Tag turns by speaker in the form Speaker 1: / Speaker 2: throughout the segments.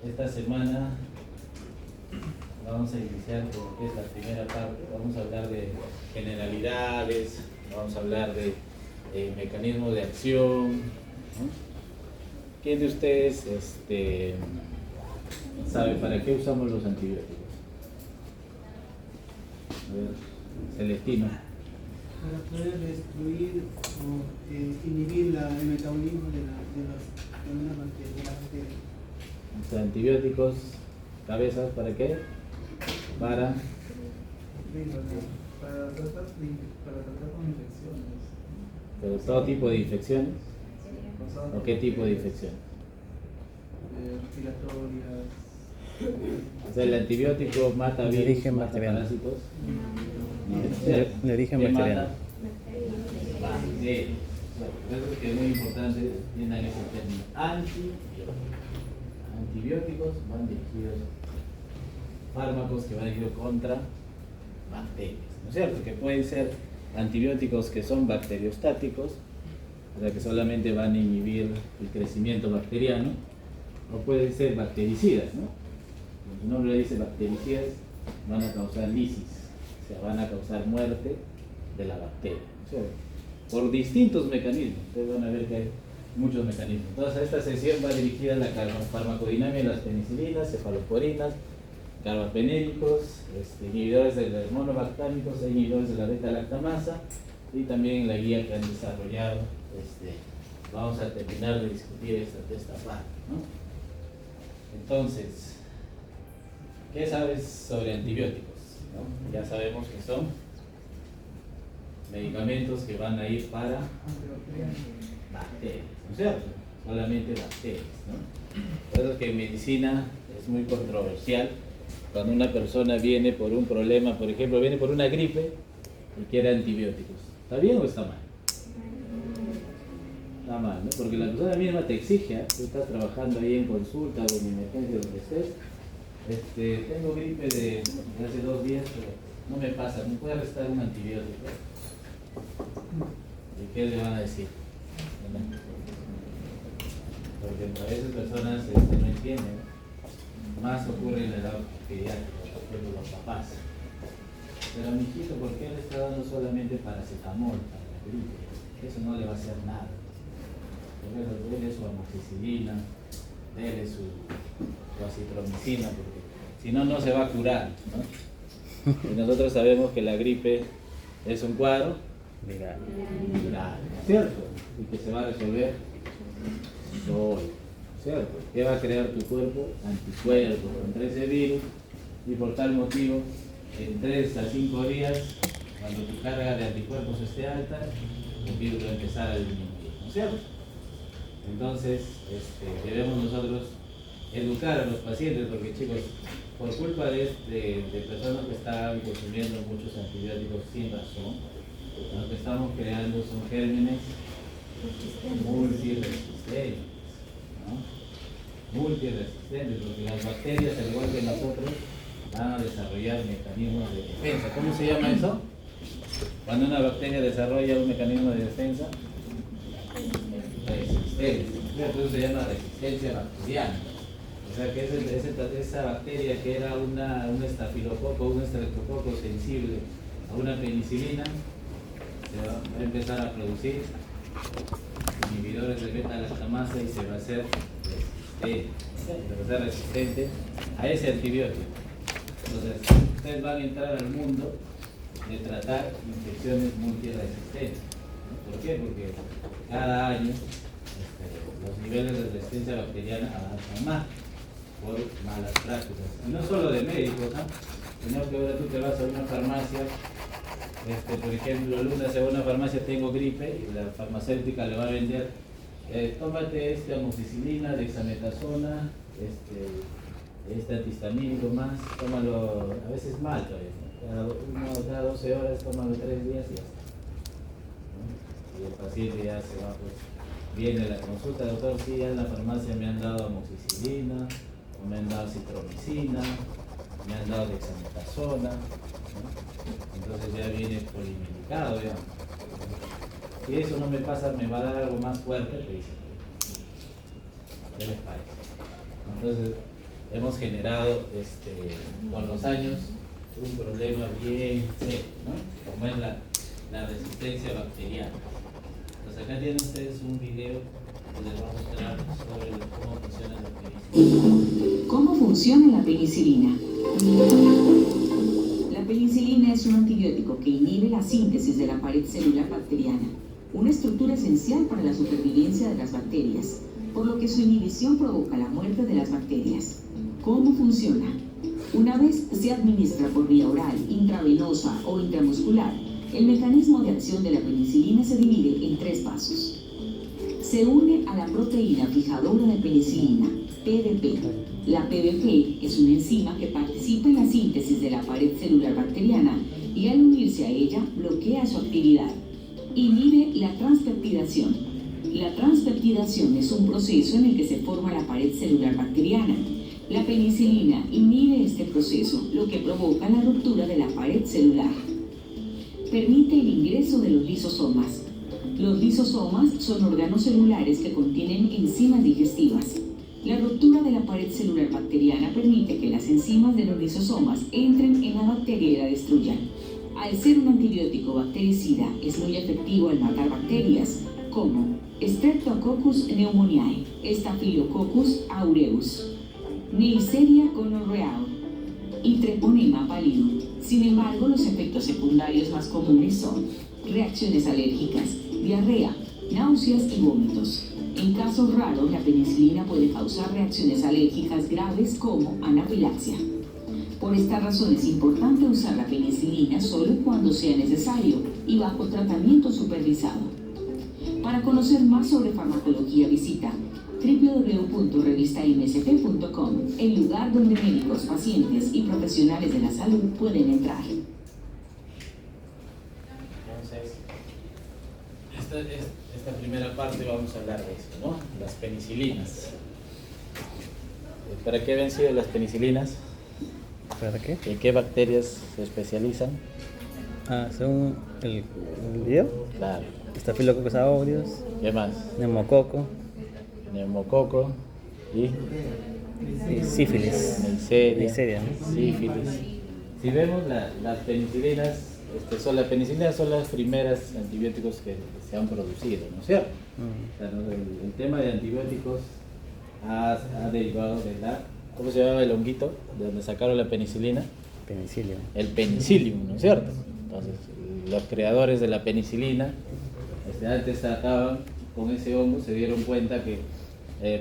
Speaker 1: Esta semana vamos a iniciar con lo que es la primera parte. Vamos a hablar de generalidades, vamos a hablar de mecanismos de acción, ¿no? ¿Quién de ustedes sabe para qué usamos los antibióticos? A ver, Celestino.
Speaker 2: Para poder destruir o inhibir el metabolismo de una bacteria.
Speaker 1: Los antibióticos, cabezas, ¿para qué? Para
Speaker 2: tratar con infecciones.
Speaker 1: ¿pero todo tipo de infecciones? ¿O qué tipo de infecciones?
Speaker 2: Respiratorias.
Speaker 1: O sea, el antibiótico mata
Speaker 3: De
Speaker 1: virus,
Speaker 3: origen
Speaker 1: mata
Speaker 3: bacteriano.
Speaker 1: parásitos.
Speaker 3: De origen
Speaker 1: ¿Qué
Speaker 3: bacteriano.
Speaker 1: mata? Bacterias. Por eso es que es muy importante entiendan ese término. Antibióticos van dirigidos, fármacos que van dirigidos contra bacterias, ¿no es cierto? Que pueden ser antibióticos que son bacteriostáticos, o sea que solamente van a inhibir el crecimiento bacteriano, o pueden ser bactericidas, ¿no? Como su nombre le dice, bactericidas van a causar lisis, o sea, van a causar muerte de la bacteria, ¿no es cierto? Por distintos mecanismos. Ustedes van a ver que hay muchos mecanismos. Entonces, esta sesión va dirigida a la farmacodinámica de las penicilinas, cefalosporinas, carbapenéricos, inhibidores de los monobactámicos e inhibidores de la beta-lactamasa, y también la guía que han desarrollado. Vamos a terminar de discutir esta parte, ¿no? Entonces, ¿qué sabes sobre antibióticos? ¿No? Ya sabemos que son medicamentos que van a ir para bacterias, ¿no es cierto? Solamente bacterias, ¿no? Por eso es que en medicina es muy controversial cuando una persona viene por un problema, por ejemplo, viene por una gripe y quiere antibióticos. ¿Está bien o está mal? Está mal, ¿no? Porque la persona misma te exige, tú estás trabajando ahí en consulta o en emergencia, donde estés. Tengo gripe de hace 2 días, pero no me pasa, ¿me puede restar un antibiótico? ¿Y qué le van a decir? Porque a veces personas no entienden. Más ocurre en la edad pediátrica, por ejemplo, los papás. Pero mijito, ¿por qué le está dando solamente paracetamol para la gripe? Eso no le va a hacer nada. Dele su amoxicilina, dele su acitromicina, porque si no, no se va a curar, ¿no? Y nosotros sabemos que la gripe es un cuadro viral, ¿cierto? Y que se va a resolver solo, ¿cierto? ¿Qué va a crear tu cuerpo? Anticuerpos contra ese virus, y por tal motivo, en 3 a 5 días, cuando tu carga de anticuerpos esté alta, el virus va a empezar a disminuir, ¿no es cierto? Entonces, debemos nosotros educar a los pacientes, porque chicos, por culpa de personas que están consumiendo muchos antibióticos sin razón, lo que estamos creando son gérmenes multiresistentes, ¿no? Multiresistentes, porque las bacterias, al igual que nosotros, van a desarrollar mecanismos de defensa. ¿Cómo se llama eso? Cuando una bacteria desarrolla un mecanismo de defensa, resistencia. Entonces se llama resistencia bacteriana. O sea que esa bacteria que era un estafilococo, un estreptococo sensible a una penicilina, se va a empezar a producir inhibidores de beta-lactamasa y se va a hacer resistente a ese antibiótico. Entonces, ustedes van a entrar al mundo de tratar infecciones multiresistentes. ¿Por qué? Porque cada año los niveles de resistencia bacteriana avanzan más por malas prácticas. Y no solo de médicos, ¿no? Sino que ahora tú te vas a una farmacia, por ejemplo, el lunes a una farmacia tengo gripe y la farmacéutica le va a vender, tómate amoxicilina, dexametasona, antihistamínico más, tómalo, a veces mal todavía, cada 12 horas, tómalo 3 días y ya está, ¿no? Y el paciente ya se va, pues, viene a la consulta, doctor, sí, ya en la farmacia me han dado amoxicilina, o me han dado citromicina, me han dado dexametasona, ¿no? Entonces ya viene polimedicado, digamos. Si eso no me pasa, me va a dar algo más fuerte, te dice. ¿Qué les parece? Entonces, hemos generado con los años un problema bien serio, ¿no? Como es la resistencia bacteriana. Entonces acá tienen ustedes un video que les va a mostrar sobre cómo funciona la penicilina.
Speaker 4: ¿Cómo funciona la penicilina? La penicilina es un antibiótico que inhibe la síntesis de la pared celular bacteriana, una estructura esencial para la supervivencia de las bacterias, por lo que su inhibición provoca la muerte de las bacterias. ¿Cómo funciona? Una vez se administra por vía oral, intravenosa o intramuscular, el mecanismo de acción de la penicilina se divide en 3 pasos. Se une a la proteína fijadora de penicilina, PDP. La PDP es una enzima que participa en la síntesis de la pared celular bacteriana y al unirse a ella bloquea su actividad. Inhibe la transpeptidación. La transpeptidación es un proceso en el que se forma la pared celular bacteriana. La penicilina inhibe este proceso, lo que provoca la ruptura de la pared celular. Permite el ingreso de los lisosomas. Los lisosomas son órganos celulares que contienen enzimas digestivas. La ruptura de la pared celular bacteriana permite que las enzimas de los lisosomas entren en la bacteria y la destruyan. Al ser un antibiótico bactericida, es muy efectivo al matar bacterias como Streptococcus pneumoniae, Staphylococcus aureus, Neisseria gonorrhoeae y Treponema pallidum. Sin embargo, los efectos secundarios más comunes son reacciones alérgicas, diarrea, náuseas y vómitos. En casos raros, la penicilina puede causar reacciones alérgicas graves como anafilaxia. Por esta razón es importante usar la penicilina solo cuando sea necesario y bajo tratamiento supervisado. Para conocer más sobre farmacología, visita www.revistamsp.com, el lugar donde médicos, pacientes y profesionales de la salud pueden entrar.
Speaker 1: Entonces, esta primera parte vamos a hablar de esto, ¿no? Las penicilinas. ¿Para qué habían sido las penicilinas?
Speaker 3: ¿Para qué?
Speaker 1: ¿En qué bacterias se especializan?
Speaker 3: Según el video,
Speaker 1: Claro.
Speaker 3: Staphylococcus aureus,
Speaker 1: ¿Qué más?
Speaker 3: neumococo
Speaker 1: Neumococo y
Speaker 3: y sífilis.
Speaker 1: Neisseria,
Speaker 3: ¿No?
Speaker 1: sífilis. Si vemos las penicilinas, las penicilinas son las primeras antibióticos que se han producido, ¿no es cierto? O sea, ¿no? El tema de antibióticos ha derivado de ¿cómo se llamaba el honguito? De donde sacaron la penicilina.
Speaker 3: Penicillium.
Speaker 1: El penicillium, ¿no es cierto? Entonces, los creadores de la penicilina, antes trataban con ese hongo, se dieron cuenta que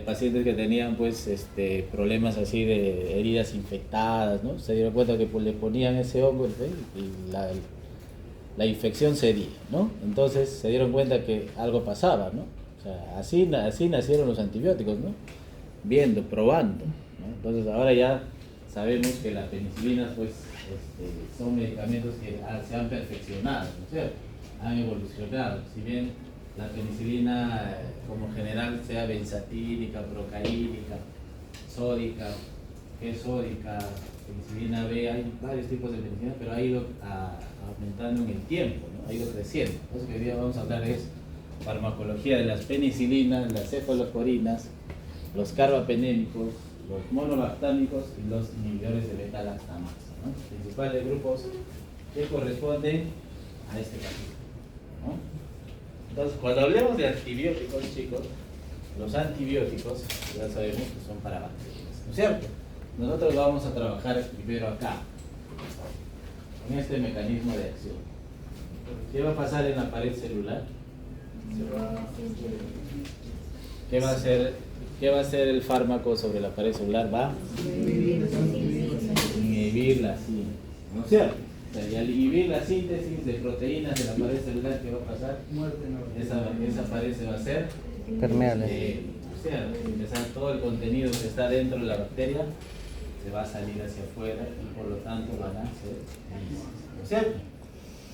Speaker 1: pacientes que tenían pues problemas así de heridas infectadas, ¿no? Se dieron cuenta que pues, le ponían ese hongo, ¿sí? Y la infección cedía, ¿no? Entonces se dieron cuenta que algo pasaba, ¿no? O sea, así nacieron los antibióticos, ¿no? Viendo, probando, ¿no? Entonces ahora ya sabemos que las penicilinas pues son medicamentos que se han perfeccionado, ¿no es cierto? Han evolucionado. Si bien la penicilina como general sea benzatínica, procaínica, sódica, G-sódica, penicilina B, hay varios tipos de penicilina, pero ha ido aumentando en el tiempo, ¿no? Ha ido creciendo. Entonces hoy día vamos a hablar de farmacología de las penicilinas, las cefaloporinas, los carbapenémicos, los monolactámicos y los inhibidores de beta-lactamasa, ¿no? Principales grupos que corresponden a este capítulo, ¿no? Entonces, cuando hablemos de antibióticos, chicos, los antibióticos ya sabemos que son para bacterias, ¿no es cierto? Nosotros vamos a trabajar primero acá, en este mecanismo de acción. ¿Qué va a pasar en la pared celular? ¿Qué va a hacer el fármaco sobre la pared celular? Va a inhibir la síntesis, ¿no es cierto? O sea, y al inhibir la síntesis de proteínas de la pared celular, ¿qué va a pasar? Esa pared se va a hacer
Speaker 3: Permeable.
Speaker 1: o sea, empezar todo el contenido que está dentro de la bacteria se va a salir hacia afuera y por lo tanto van a ser lisos, ¿no es cierto?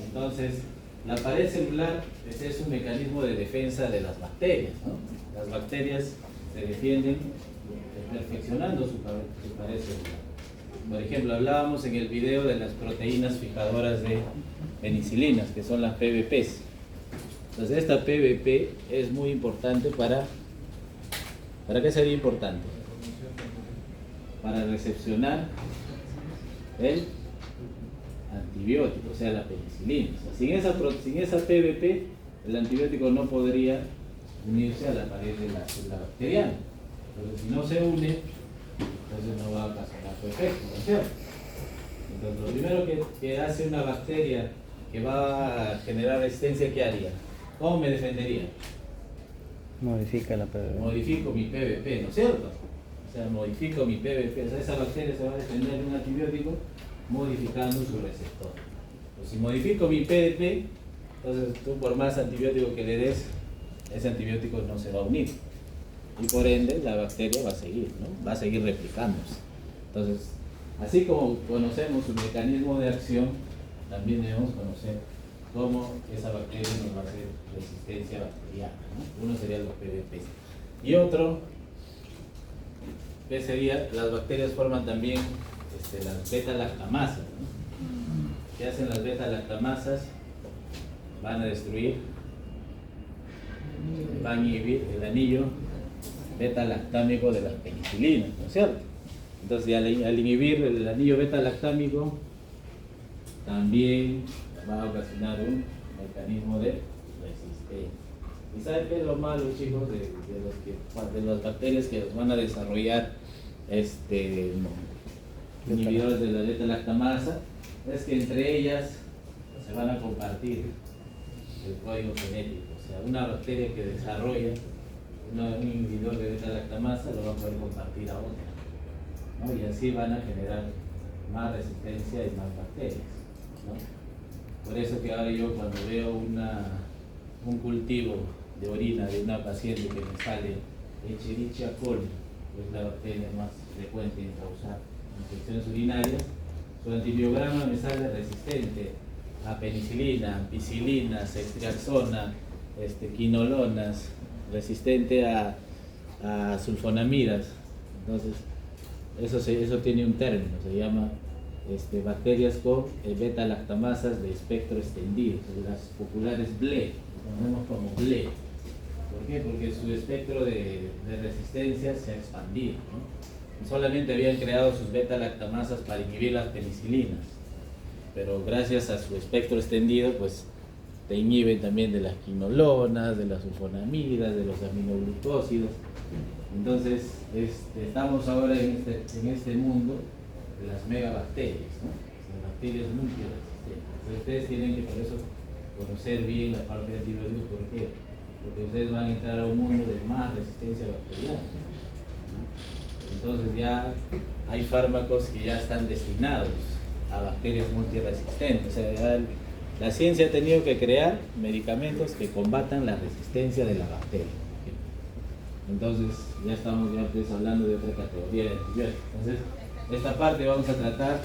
Speaker 1: Entonces, la pared celular es un mecanismo de defensa de las bacterias, ¿no? Las bacterias se defienden perfeccionando su pared celular. Por ejemplo, hablábamos en el video de las proteínas fijadoras de penicilinas, que son las PBPs. Entonces, esta PBP es muy importante ¿para qué sería importante? para recepcionar el antibiótico, o sea, la penicilina. O sea, sin esa PBP, el antibiótico no podría unirse a la pared de la célula bacteriana. Pero si no se une, entonces no va a ocasionar su efecto, ¿no es cierto? Entonces, lo primero que hace una bacteria que va a generar resistencia, ¿qué haría? ¿Cómo me defendería?
Speaker 3: Modifica la PBP.
Speaker 1: Modifico mi PBP, ¿no es cierto? O sea, modifico mi PBP. O sea, esa bacteria se va a defender de un antibiótico modificando su receptor. Pues si modifico mi PBP, entonces tú por más antibiótico que le des, ese antibiótico no se va a unir. Y por ende, la bacteria va a seguir, ¿no? Va a seguir replicándose. Entonces, así como conocemos su mecanismo de acción, también debemos conocer cómo esa bacteria nos va a hacer resistencia bacteriana, ¿no? Uno sería los PBP. Y otro, que sería, las bacterias forman también las beta-lactamasas, ¿no? ¿Qué hacen las beta-lactamasas? Van a destruir, van a inhibir el anillo beta-lactámico de las penicilinas, ¿no es cierto? Entonces, al inhibir el anillo beta-lactámico, también va a ocasionar un mecanismo de resistencia. ¿Y saben qué es lo malo, chicos, de las bacterias que van a desarrollar inhibidores de la beta-lactamasa? Es que entre ellas se van a compartir el código genético. O sea, una bacteria que desarrolla un inhibidor de beta-lactamasa lo va a poder compartir a otra, ¿no? Y así van a generar más resistencia y más bacterias, ¿no? Por eso que ahora yo cuando veo un cultivo de orina de una paciente que me sale Escherichia coli, que es la bacteria más frecuente en causar infecciones urinarias, su antibiograma me sale resistente a penicilina, ampicilina, ceftriaxona, quinolonas, resistente a sulfonamidas. Entonces, eso tiene un término, se llama bacterias con beta-lactamasas de espectro extendido, las populares BLE, conocemos como BLE. ¿Por qué? Porque su espectro de resistencia se ha expandido, ¿no? Solamente habían creado sus beta-lactamasas para inhibir las penicilinas, pero gracias a su espectro extendido, pues te inhiben también de las quinolonas, de las sulfonamidas, de los aminoglucósidos. Entonces, estamos ahora en este mundo de las megabacterias, ¿no? Las bacterias multiresistentes. Entonces, ustedes tienen que por eso conocer bien la parte de antibióticos. ¿Por qué? Porque ustedes van a entrar a un mundo de más resistencia bacteriana, ¿no? Entonces ya hay fármacos que ya están destinados a bacterias multiresistentes. O sea, ya la ciencia ha tenido que crear medicamentos que combatan la resistencia de la bacteria. Entonces ya estamos hablando de otra categoría de antibióticos. Entonces, esta parte vamos a tratar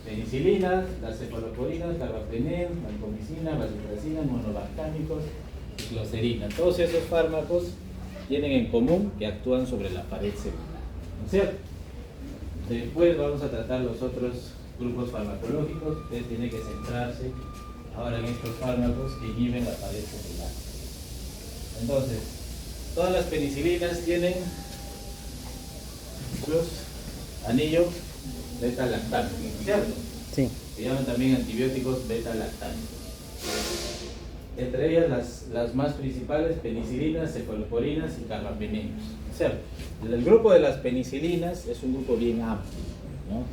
Speaker 1: penicilina, las cefaloporinas, carbapenem, vancomicina, vasopresina, monobactámicos, cicloserina. Todos esos fármacos tienen en común que actúan sobre la pared celular, ¿no es cierto? Después vamos a tratar los otros grupos farmacológicos. Ustedes tienen que centrarse ahora en estos fármacos que inhiben la pared celular. Entonces, todas las penicilinas tienen sus anillos beta-lactámicos, ¿cierto?
Speaker 3: Sí.
Speaker 1: Se llaman también antibióticos beta-lactámicos. Entre ellas las más principales, penicilinas, cefaloporinas y carbapenems, ¿cierto? El grupo de las penicilinas es un grupo bien amplio, ¿no?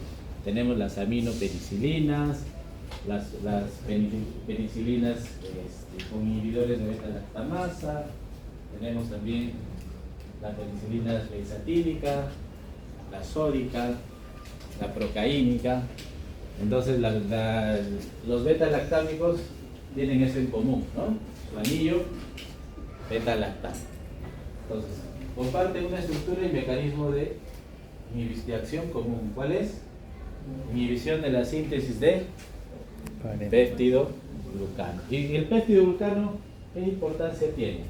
Speaker 1: Tenemos las aminopenicilinas, las penicilinas con inhibidores de beta-lactamasa, tenemos también la penicilina benzatílica, la sódica, la procaínica. Entonces los beta-lactámicos tienen eso en común, ¿no? Su anillo beta-lactámico. Entonces, comparten una estructura y mecanismo de acción común. ¿Cuál es? Inhibición de la síntesis de péptido glucano. ¿Y el péptido glucano qué importancia tiene?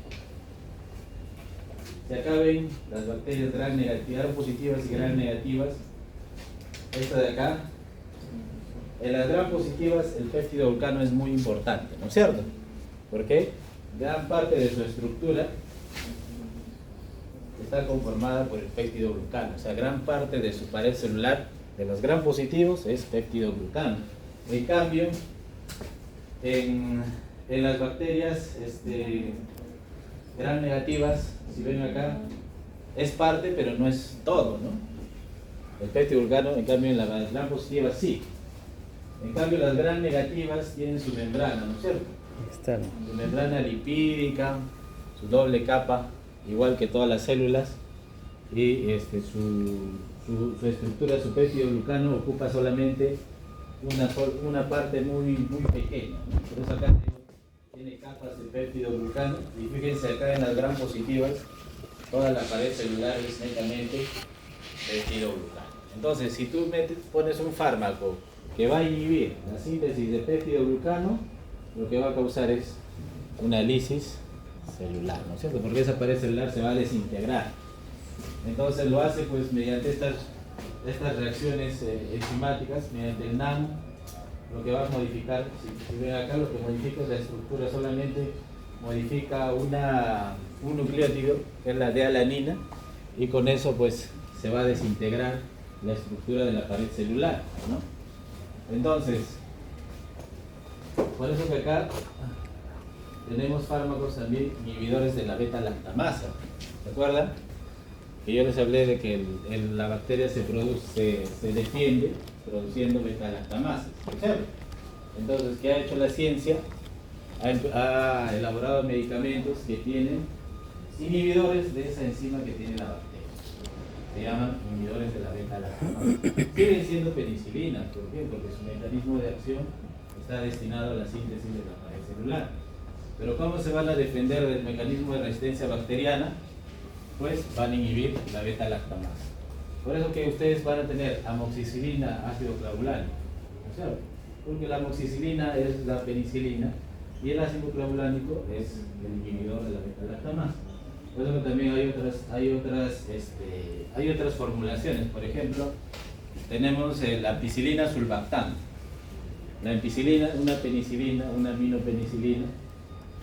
Speaker 1: Se acaben las bacterias gram negativas, gram positivas y gram negativas. Esta de acá. En las gram positivas el péptido glucano es muy importante, ¿no es cierto? Porque gran parte de su estructura está conformada por el péptidoglucano. O sea, gran parte de su pared celular, de los gram positivos, es péptidoglucano. En cambio, en las bacterias gram negativas, si ven acá, es parte, pero no es todo, ¿no? El péptidoglucano, en cambio, en las gram positivas sí. En cambio, las gram negativas tienen su membrana, ¿no es cierto?
Speaker 3: Externo.
Speaker 1: Su membrana lipídica, su doble capa, igual que todas las células, y su estructura, su péptidoglucano ocupa solamente una parte muy pequeña, ¿no? Por eso acá tiene capas de péptidoglucano, y fíjense acá en las gram positivas, toda la pared celular es netamente péptidoglucano. Entonces, si tú pones un fármaco que va a inhibir la síntesis de péptidoglucano, lo que va a causar es una lisis celular, ¿no es cierto? Porque esa pared celular se va a desintegrar. Entonces lo hace pues mediante estas reacciones enzimáticas, mediante el NAM, lo que va a modificar, si ven acá, lo que modifica es la estructura, solamente modifica un nucleótido, que es la D-alanina, y con eso pues se va a desintegrar la estructura de la pared celular, ¿no? Entonces, por eso que acá tenemos fármacos también inhibidores de la beta-lactamasa. ¿Se acuerdan? Que yo les hablé de que la bacteria se defiende produciendo beta-lactamasa. ¿Cierto? Entonces, ¿qué ha hecho la ciencia? Ha elaborado medicamentos que tienen inhibidores de esa enzima que tiene la bacteria. Se llaman inhibidores de la beta-lactamasa. Siguen siendo penicilinas. ¿Por qué? Porque su mecanismo de acción está destinado a la síntesis de la pared celular. Pero ¿cómo se van a defender del mecanismo de resistencia bacteriana? Pues van a inhibir la beta-lactamasa. Por eso que ustedes van a tener amoxicilina, ácido clavulánico, ¿no es cierto? Porque la amoxicilina es la penicilina y el ácido clavulánico es el inhibidor de la beta-lactamasa. Por eso que también hay otras formulaciones. Por ejemplo, tenemos la ampicilina sulbactam. La ampicilina, una penicilina, una aminopenicilina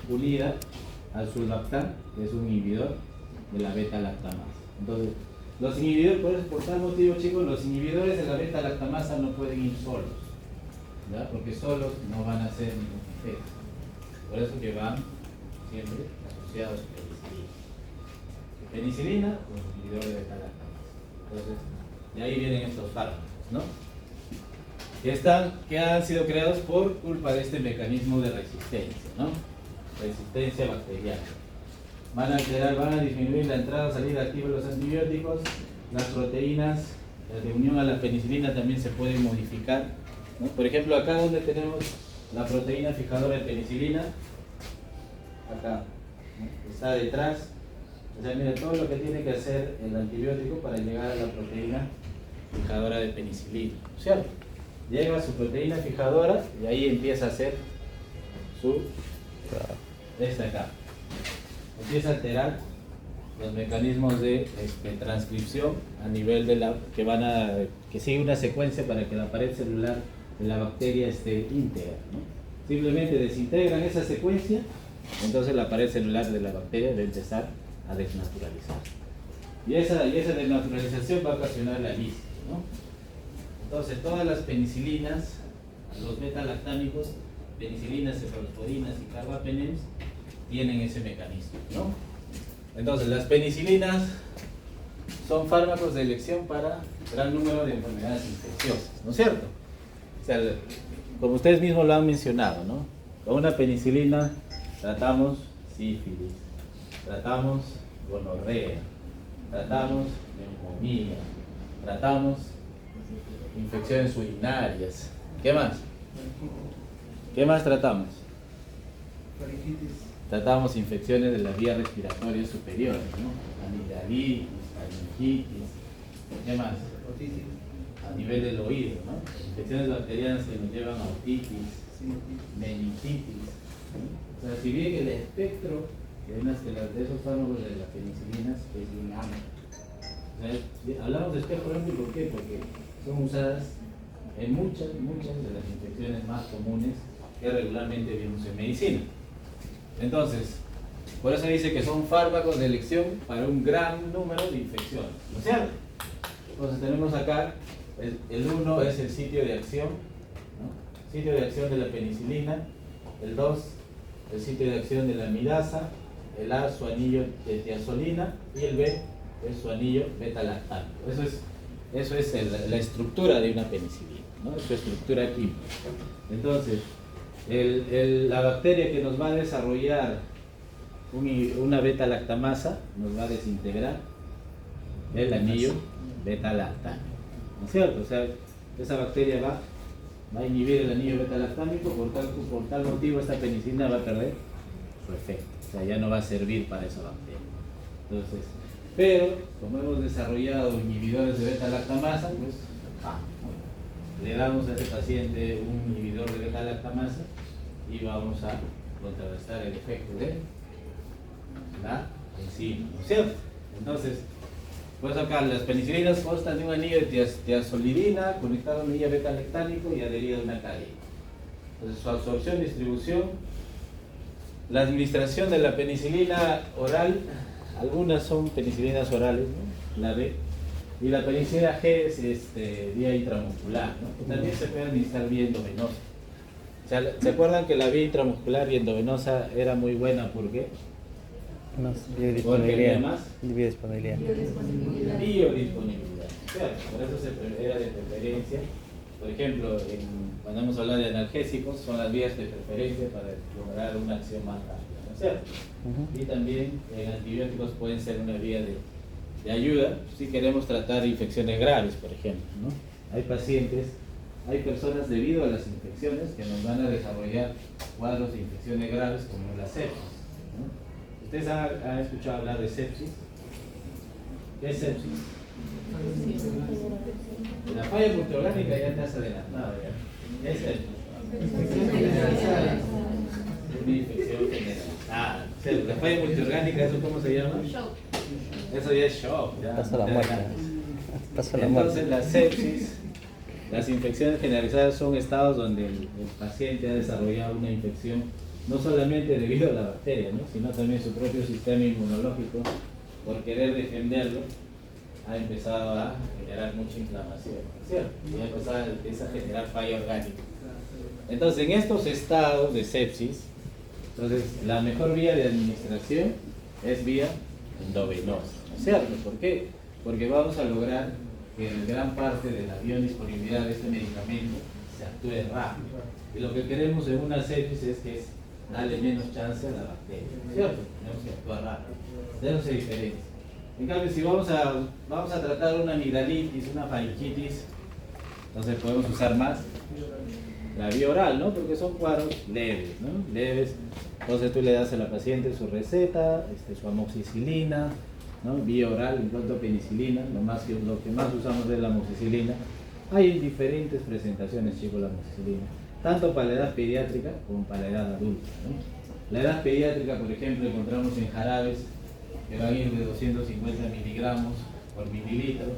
Speaker 1: unida al sulbactam, que es un inhibidor de la beta-lactamasa. Entonces, los inhibidores, por tal motivo, chicos, los inhibidores de la beta-lactamasa no pueden ir solos, ¿ya? Porque solos no van a hacer ningún efecto. Por eso que van siempre asociados a penicilina con inhibidor de beta-lactamasa. Entonces, de ahí vienen estos fármacos, ¿no? Que han sido creados por culpa de este mecanismo de resistencia, ¿no? Resistencia bacteriana. Van a disminuir la entrada o salida activa de los antibióticos. Las proteínas de unión a la penicilina también se pueden modificar, ¿no? Por ejemplo, acá donde tenemos la proteína fijadora de penicilina, acá, ¿no? Está detrás. O sea, mira todo lo que tiene que hacer el antibiótico para llegar a la proteína fijadora de penicilina, ¿cierto? Llega a su proteína fijadora y ahí empieza a hacer esta acá. Empieza a alterar los mecanismos de transcripción a nivel de que sigue una secuencia para que la pared celular de la bacteria esté íntegra, ¿no? Simplemente desintegran esa secuencia, entonces la pared celular de la bacteria debe empezar a desnaturalizar. Y esa desnaturalización va a ocasionar la lisis, ¿no? Entonces todas las penicilinas, los beta-lactámicos, penicilinas, cefalosporinas y carbapenems, tienen ese mecanismo, ¿no? Entonces las penicilinas son fármacos de elección para gran número de enfermedades infecciosas, ¿no es cierto? O sea, como ustedes mismos lo han mencionado, ¿no? Con una penicilina tratamos sífilis, tratamos gonorrea, tratamos neumonía, tratamos infecciones urinarias. ¿Qué más? ¿Qué más tratamos? Tratamos infecciones de las vías respiratorias superiores, ¿no? Amigdalitis, faringitis. ¿Qué más? A nivel del oído, ¿no? Infecciones bacterianas que nos llevan a otitis, meningitis, ¿no? O sea, si bien el espectro de esos fármacos de las penicilinas es un amplio. O sea, hablamos de espectro amplio, ¿por qué? Porque son usadas en muchas de las infecciones más comunes que regularmente vemos en medicina. Entonces, Por eso dice que son fármacos de elección para un gran número de infecciones, ¿no es cierto? Entonces tenemos acá, el 1 es el sitio de acción, ¿no? Sitio de acción de la penicilina, el 2, el sitio de acción de la amidasa, el A, su anillo de tiazolina, y el B es su anillo beta-lactámico. Eso es la estructura de una penicilina, ¿no? Es su estructura química. Entonces, la bacteria que nos va a desarrollar una beta-lactamasa nos va a desintegrar el anillo beta-lactámico, ¿no es cierto? O sea, esa bacteria va a inhibir el anillo beta-lactámico, por tal motivo esta penicilina va a perder su efecto, o sea, ya no va a servir para esa bacteria. Entonces, pero como hemos desarrollado inhibidores de beta-lactamasa, pues le damos a ese paciente un inhibidor de beta-lactamasa y vamos a contrarrestar el efecto de la enzima, ¿no es cierto? Entonces, pues acá las penicilinas constan de un anillo de tiazolidina conectado a un anillo beta-lactámico y adherido a una cadena. Entonces, su absorción y distribución, la administración de la penicilina oral, algunas son penicilinas orales, ¿no? La B, y la penicilina G es vía intramuscular, ¿no? Que también se puede administrar vía endovenosa. O sea, ¿se acuerdan que la vía intramuscular y endovenosa era muy buena? ¿Por qué?
Speaker 3: Más
Speaker 1: Porque había más
Speaker 3: biodisponibilidad.
Speaker 1: biodisponibilidad. Claro, por eso era de preferencia. Por ejemplo, cuando hemos hablado de analgésicos, son las vías de preferencia para lograr una acción más rápida, ¿no es cierto? Y también antibióticos pueden ser una vía de ayuda si queremos tratar infecciones graves, por ejemplo, ¿no? Hay personas debido a las infecciones que nos van a desarrollar cuadros de infecciones graves como la sepsis, ¿no? ¿Ustedes han escuchado hablar de sepsis? ¿Qué es sepsis? La falla multiorgánica ya te has adelantado, ¿ya? ¿Qué es sepsis? Una infección generalizada. La falla multiorgánica, ¿eso cómo se llama? Eso ya es shock. Ya.
Speaker 3: Pasa la muerte. Pasa la muerte.
Speaker 1: Entonces la sepsis, las infecciones generalizadas son estados donde el paciente ha desarrollado una infección no solamente debido a la bacteria, ¿no? Sino también su propio sistema inmunológico, por querer defenderlo, ha empezado a generar mucha inflamación, ¿cierto? Y empieza a generar falla orgánica. Entonces, en estos estados de sepsis, entonces la mejor vía de administración es vía endovenosa, ¿no es cierto? ¿Por qué? Porque vamos a lograr que gran parte de la biodisponibilidad de este medicamento se actúe rápido. Y lo que queremos en una sepsis es que darle menos chance a la bacteria, ¿cierto? Tenemos que actuar rápido. De eso se diferencia. En cambio, si vamos a tratar una amigdalitis, una faringitis, entonces podemos usar más la vía oral, ¿no? Porque son cuadros leves, ¿no? Leves. Entonces tú le das a la paciente su receta, su amoxicilina, ¿no? Vía oral, en cuanto a penicilina, lo que más usamos es la amoxicilina. Hay diferentes presentaciones, chicos, la amoxicilina, tanto para la edad pediátrica como para la edad adulta, ¿no? La edad pediátrica, por ejemplo, encontramos en jarabes que van a ir de 250 miligramos por mililitro,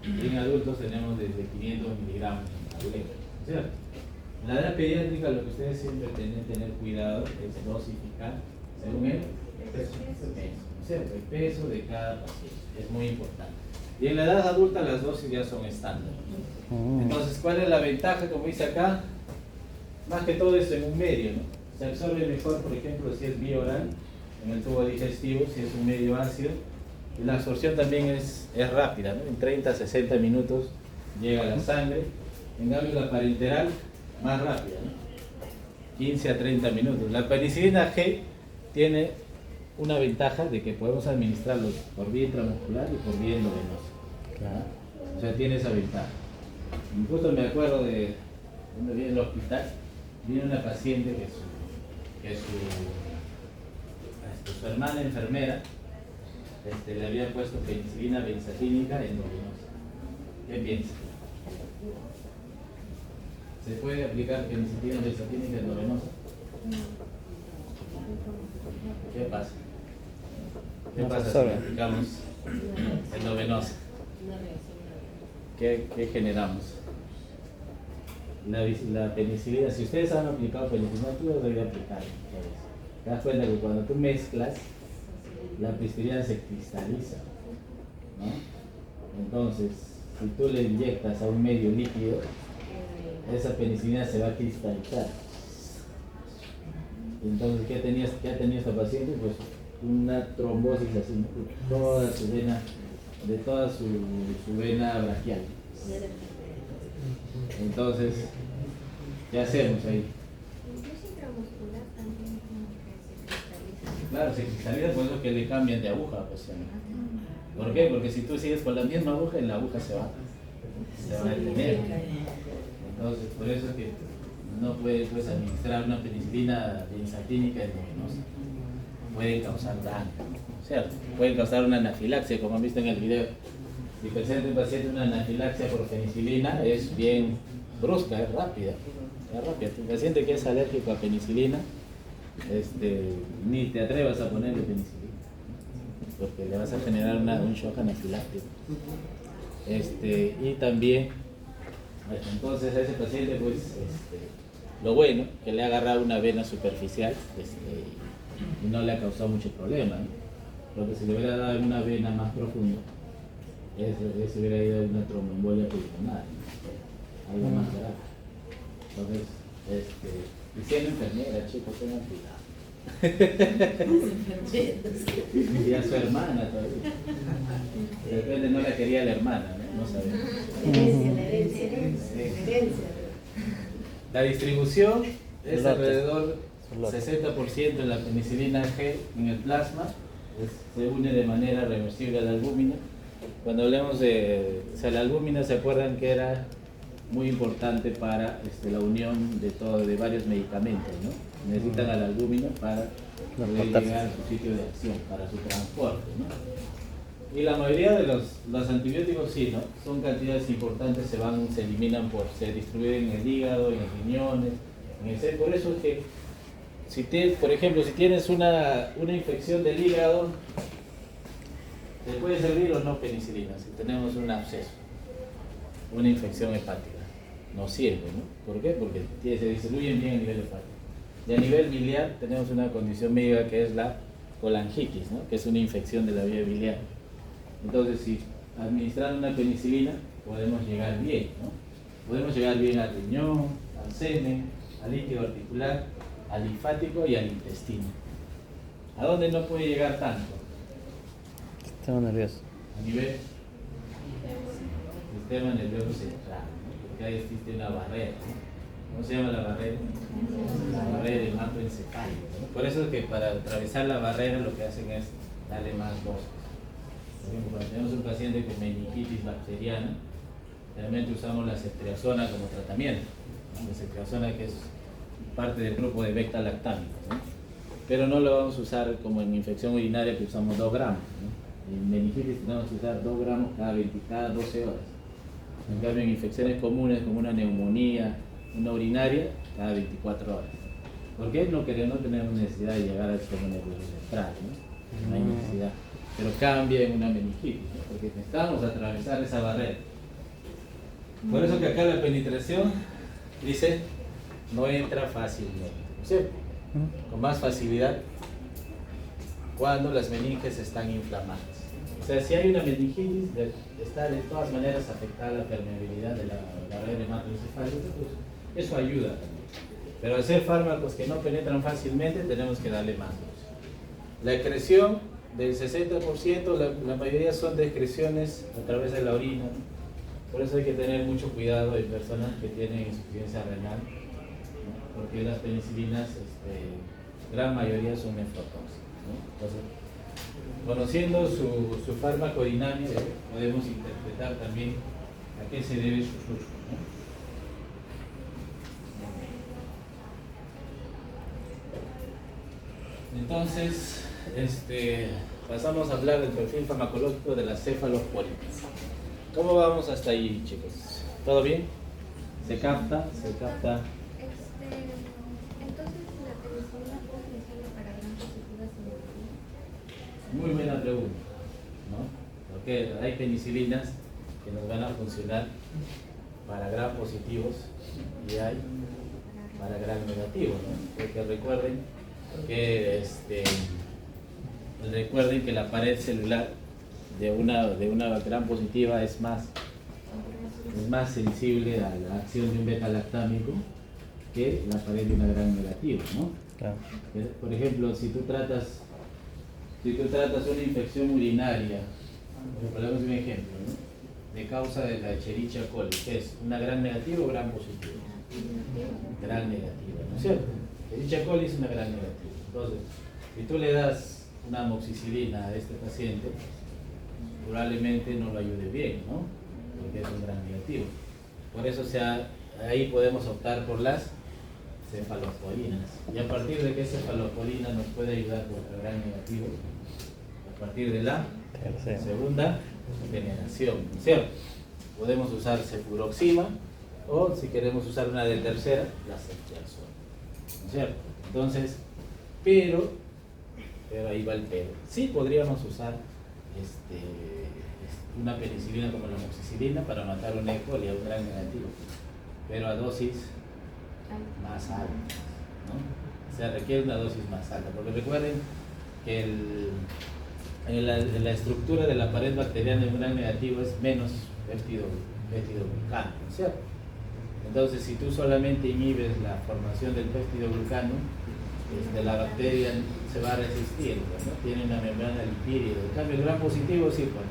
Speaker 1: y en adultos tenemos desde 500 miligramos en tableta, ¿cierto? En la edad pediátrica lo que ustedes siempre tienen que tener cuidado es dosificar según el peso, ¿cierto? El peso de cada paciente, es muy importante. Y en la edad adulta las dosis ya son estándar. Entonces, ¿cuál es la ventaja? Como dice acá, más que todo esto en un medio, ¿no? Se absorbe mejor, por ejemplo, si es vía oral, en el tubo digestivo, si es un medio ácido, y la absorción también es rápida, ¿no? En 30 a 60 minutos llega a la sangre. En cambio, la parenteral, más rápida, ¿no? 15 a 30 minutos. La penicilina G tiene una ventaja de que podemos administrarlo por vía intramuscular y por vía endovenosa.
Speaker 3: Claro.
Speaker 1: O sea, tiene esa ventaja. Incluso me acuerdo de cuando vi en el hospital, vino una paciente que su hermana enfermera le había puesto penicilina benzatínica endovenosa. ¿Qué piensa? ¿Se puede aplicar penicilina benzatínica endovenosa? ¿Qué pasa? ¿Qué pasa si aplicamos endovenosa? ¿Qué generamos? La penicilina, si ustedes han aplicado penicilina, tú lo debes aplicar. ¿Te das cuenta que cuando tú mezclas la penicilina se cristaliza, ¿no? Entonces, si tú le inyectas a un medio líquido, esa penicilina se va a cristalizar. Entonces, ¿qué ha tenido esta paciente? Pues una trombosis así, toda su vena, de toda su vena braquial. Entonces, ¿qué hacemos ahí?
Speaker 5: Incluso intramuscular también como que se cristaliza.
Speaker 1: Claro, se cristaliza, por eso que le cambian de aguja. Pues, ¿por qué? Porque si tú sigues con la misma aguja, la aguja se va a detener. Entonces, por eso es que no puedes administrar una penicilina benzaltínica endovenosa. Pueden causar daño, ¿cierto? Pueden causar una anafilaxia, como han visto en el video. Si presenta un paciente una anafilaxia por penicilina, es bien brusca, es rápida. Si el paciente que es alérgico a penicilina, ni te atrevas a ponerle penicilina, porque le vas a generar un shock anafiláctico. Y también, entonces a ese paciente, pues, lo bueno, que le ha agarrado una vena superficial, y no le ha causado mucho problema, ¿no? Lo que se le hubiera dado en una vena más profunda, se hubiera ido a una tromboembolia pulmonar, ¿no? Algo más grave. Entonces, y siendo enfermera, chicos, tengan cuidado. Y a su hermana todavía. De repente no la quería la hermana, ¿no? No sabemos.
Speaker 5: La herencia.
Speaker 1: La distribución es
Speaker 3: Lote.
Speaker 1: alrededor
Speaker 3: Lote.
Speaker 1: 60% de la penicilina G en el plasma, se une de manera reversible a la albúmina. Cuando hablamos la albúmina, ¿se acuerdan que era muy importante para la unión de varios medicamentos, ¿no? Necesitan a la albúmina para poder llegar a su sitio de acción, para su transporte, ¿no? Y la mayoría de los antibióticos sí, ¿no? Son cantidades importantes, se eliminan se distribuyen en el hígado, en los riñones, en el cerebro. Por eso es que, por ejemplo, si tienes una infección del hígado, ¿te puede servir o no penicilina? Si tenemos un absceso, una infección hepática, nos sirve, ¿no? ¿Por qué? Porque se distribuyen bien a nivel hepático. Y a nivel biliar tenemos una condición médica que es la colangitis, ¿no? Que es una infección de la vía biliar. Entonces, si administrando una penicilina, podemos llegar bien, ¿no? Podemos llegar bien al riñón, al semen, al líquido articular, al linfático y al intestino. ¿A dónde no puede llegar tanto?
Speaker 3: Estaba nervioso.
Speaker 1: A nivel sistema nervioso central, ¿no? Porque ahí existe una barrera, ¿no? ¿Cómo se llama la barrera? La barrera hematoencefálica, ¿no? Por eso es que para atravesar la barrera lo que hacen es darle más dosis. Por ejemplo, cuando tenemos un paciente con meningitis bacteriana, realmente usamos la ceftriaxona como tratamiento, ¿no? La ceftriaxona, que es parte del grupo de beta-lactámicos, ¿no? Pero no lo vamos a usar como en infección urinaria, que usamos 2 gramos, ¿no? En meningitis tenemos que usar 2 gramos cada 12 horas. En cambio, en infecciones comunes como una neumonía, una urinaria, cada 24 horas. ¿Por qué? No tenemos necesidad de llegar al sistema nervioso central, ¿no? No hay necesidad. Pero cambia en una meningitis, ¿no? Porque necesitamos atravesar esa barrera. Por eso que acá la penetración dice no entra fácilmente, ¿cierto? Con más facilidad cuando las meninges están inflamadas. O sea, si hay una meningitis, está de todas maneras afectada la permeabilidad de la barrera hematoencefálica, pues eso ayuda también. Pero al ser fármacos que no penetran fácilmente, tenemos que darle más dosis. La excreción del 60%, la mayoría son de excreciones a través de la orina, ¿no? Por eso hay que tener mucho cuidado en personas que tienen insuficiencia renal, ¿no? Porque las penicilinas, gran mayoría son nefrotóxicas, ¿no? Entonces, conociendo su farmacodinámica, podemos interpretar también a qué se debe su uso, ¿no? Entonces, pasamos a hablar del perfil farmacológico de las cefalosporinas. ¿Cómo vamos hasta ahí, chicos? ¿Todo bien? ¿Se capta?
Speaker 5: Entonces, la penicilina puede utilizarla para gran positivas en
Speaker 1: Muy buena pregunta, ¿no? Porque hay penicilinas que nos van a funcionar para gram positivos y hay para gram negativos, ¿no? Porque recuerden que recuerden que la pared celular de una gram positiva es más sensible a la acción de un beta-lactámico que la pared de una gram negativa, ¿no?
Speaker 3: Claro.
Speaker 1: Por ejemplo, si tú tratas una infección urinaria, ponemos un ejemplo, ¿no? De causa de la Escherichia coli, que es una gram negativa o gram positiva. Gram negativa, ¿no es cierto? Escherichia coli es una gram negativa. Entonces, si tú le das una amoxicilina a este paciente, probablemente no lo ayude bien, ¿no? Porque es un gram negativo. Por eso ahí podemos optar por las cefalosporinas. Y a partir de que cefalosporina nos puede ayudar contra el gram negativo, a partir de la segunda generación, ¿no es cierto? Podemos usar cefuroxima o si queremos usar una de tercera, la ceftriaxona, ¿no es cierto? Entonces, pero ahí va el pero. Sí podríamos usar una penicilina como la amoxicilina para matar un E. coli a un gram negativo, pero a dosis más altas, ¿no? O sea, requiere una dosis más alta, porque recuerden que en la estructura de la pared bacteriana de un gram negativo es menos peptidoglucano, ¿no es cierto? Entonces, si tú solamente inhibes la formación del peptidoglucano, la bacteria se va a resistir, ¿no? Tiene una membrana lipídica. En cambio, el gram positivo sí, bueno,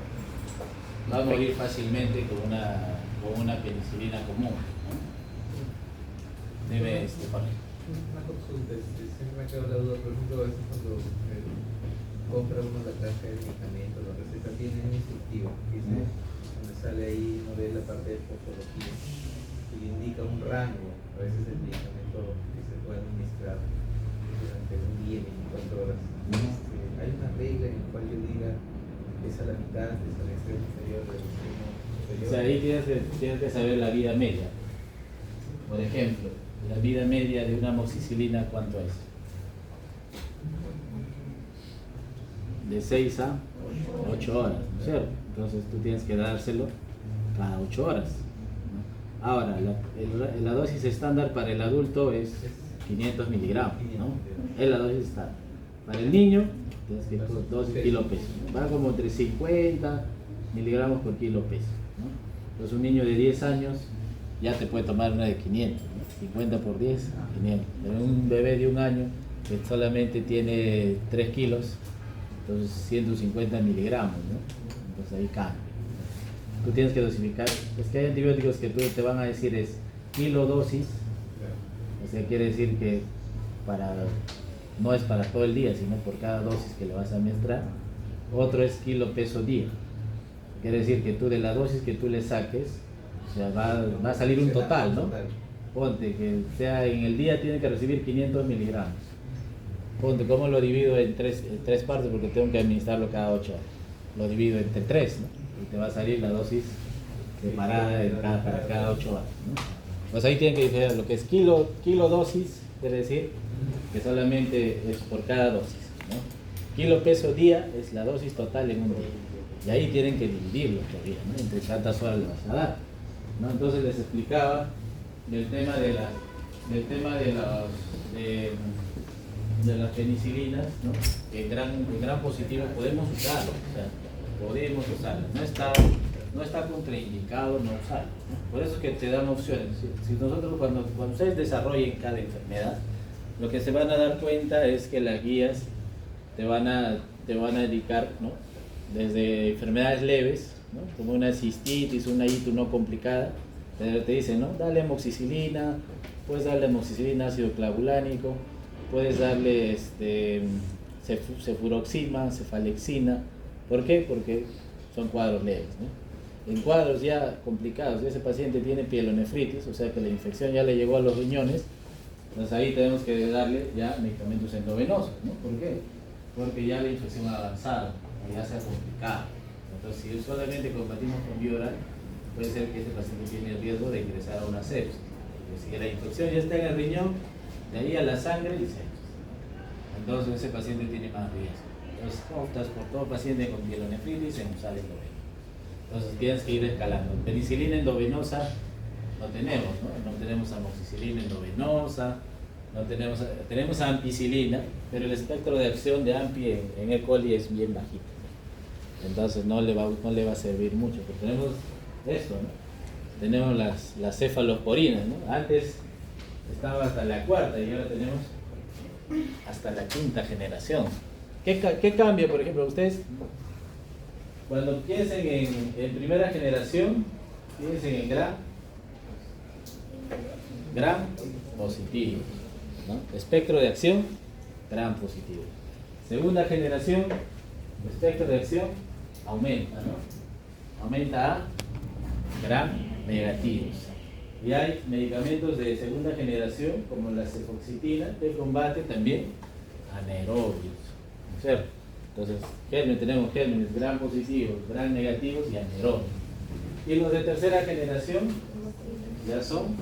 Speaker 1: va a morir fácilmente con una penicilina común, ¿no? Debe
Speaker 6: Una consulta, siempre me ha quedado la duda, por ejemplo, a veces cuando compra uno la caja de medicamentos, la receta tiene un instructivo, dice, donde sale ahí, uno ve la parte de posología, y le indica un rango, a veces el medicamento que se puede administrar durante un día, 24 horas. Hay una regla en la cual yo diga, es a la mitad, es al extremo inferior del extremo superior.
Speaker 1: O sea, ahí tienes que saber la vida media. Por ejemplo, la vida media de una amoxicilina, ¿cuánto es? De 6 a 8 horas, ¿no es cierto? Entonces tú tienes que dárselo cada 8 horas, ¿no? Ahora, la dosis estándar para el adulto es 500 miligramos, ¿no? Es la dosis estándar. Para el niño, tienes que dosis kilo peso, ¿no? Va como entre 50 miligramos por kilo peso, ¿no? Entonces un niño de 10 años ya te puede tomar una de 500, ¿no? 50 por 10, 500. Pero un bebé de 1 año que solamente tiene 3 kilos, entonces 150 miligramos, ¿no? Entonces ahí cambia. Tú tienes que dosificar. Es que hay antibióticos que te van a decir es kilodosis, o sea, quiere decir que no es para todo el día, sino por cada dosis que le vas a administrar. Otro es kilo peso día. Quiere decir que tú de la dosis que tú le saques, o sea, va a salir un total, ¿no? Ponte que sea en el día tiene que recibir 500 miligramos. Ponte, ¿cómo lo divido en tres partes? Porque tengo que administrarlo cada 8 horas. Lo divido entre 3, ¿no? Y te va a salir la dosis separada para cada 8 horas, ¿no? Pues ahí tienen que diferenciar lo que es kilodosis, quiere decir que solamente es por cada dosis, ¿no? Kilo peso día es la dosis total en un día. Y ahí tienen que dividirlo todavía, ¿no? Entre tantas horas le vas a dar, ¿no? Entonces les explicaba del tema de las penicilinas, ¿no? Que gran positivo podemos usarlo, o sea, podemos usarlo. No está contraindicado no usarlo, ¿no? Por eso es que te dan opciones. Si nosotros cuando ustedes desarrollen cada enfermedad, lo que se van a dar cuenta es que las guías te van a indicar, ¿no? Desde enfermedades leves, ¿no? Como una cistitis, una itis no complicada, te dicen, ¿no? Dale amoxicilina, puedes darle amoxicilina, ácido clavulánico, puedes darle cefuroxima, cefalexina. ¿Por qué? Porque son cuadros leves, ¿no? En cuadros ya complicados, si ese paciente tiene pielonefritis, o sea que la infección ya le llegó a los riñones, entonces ahí tenemos que darle ya medicamentos endovenosos, ¿no? ¿Por qué? Porque ya la infección ha avanzado, ya se ha complicado. Entonces, si solamente combatimos con vía oral, puede ser que este paciente tiene el riesgo de ingresar a una sepsis. Porque si la infección ya está en el riñón, de ahí a la sangre y sepsis. Entonces, ese paciente tiene más riesgo. Entonces, optas por todo paciente con pielonefritis en usar endoveno. Entonces, tienes que ir escalando. Penicilina endovenosa no tenemos, ¿no? No tenemos amoxicilina endovenosa, No tenemos ampicilina, pero el espectro de acción de ampi en E. coli es bien bajito. Entonces no le va a servir mucho, porque tenemos esto, ¿no? Tenemos las cefalosporinas, ¿no? Antes estaba hasta la cuarta y ahora tenemos hasta la quinta generación. ¿Qué cambia, por ejemplo, ustedes? Cuando piensen en primera generación, piensen en gran positivo, ¿no? Espectro de acción, gran positivo. Segunda generación, espectro de acción aumenta, ¿no? Aumenta a gran negativos. Y hay medicamentos de segunda generación, como la cefoxitina, que combate también anaerobios, ¿no es cierto? Entonces, tenemos gérmenes gran positivos, gran negativos y anaerobios. Y los de tercera generación ya son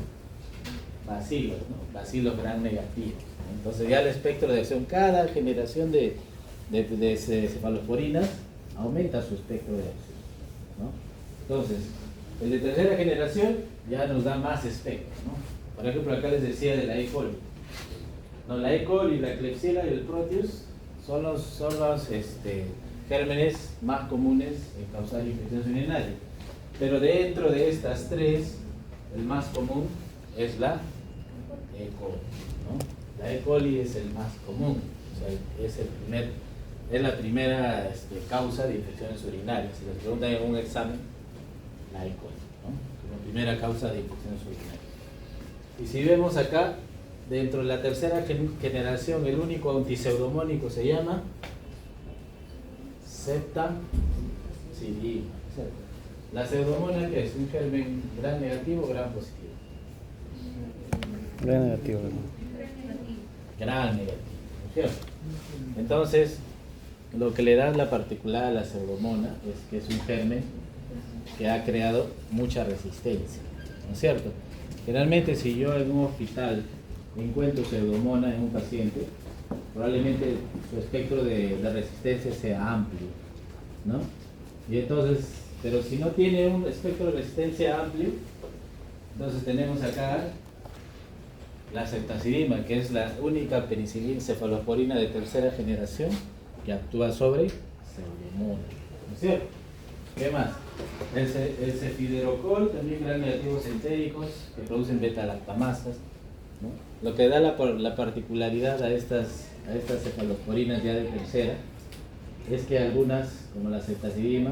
Speaker 1: bacilos, ¿no? Bacilos gran negativos. Entonces ya el espectro de acción, cada generación de cefalosporinas aumenta su espectro de acción, ¿no? Entonces, el de tercera generación ya nos da más espectros, ¿no? Por ejemplo, acá les decía de la E. coli. No, la E. coli, la Klebsiella y el Proteus son los gérmenes más comunes en causar infecciones urinarias. Pero dentro de estas tres, el más común es la E. coli, ¿no? La E. coli es el más común, o sea, es la primera causa de infecciones urinarias. Si les preguntan en un examen, la E. coli, ¿no? Como primera causa de infecciones urinarias. Y si vemos acá, dentro de la tercera generación, el único antiseudomónico se llama Ceftazidima. La pseudomona, ¿qué es? Un germen gran negativo o gran positivo.
Speaker 3: Gran negativo.
Speaker 1: Gran negativo, ¿no es cierto? Entonces, lo que le da la particularidad a la pseudomona es que es un germen que ha creado mucha resistencia, ¿no es cierto? Generalmente, si yo en un hospital encuentro pseudomona en un paciente, probablemente su espectro de resistencia sea amplio, ¿no? Y entonces, pero si no tiene un espectro de resistencia amplio, entonces tenemos acá la ceftazidima, que es la única penicilina cefalosporina de tercera generación que actúa sobre pseudomonas, ¿no es cierto? ¿Qué más? El cefiderocol, también gran negativos entéricos que producen beta-lactamasas, ¿no? Lo que da la particularidad a estas cefalosporinas ya de tercera es que algunas, como la ceftazidima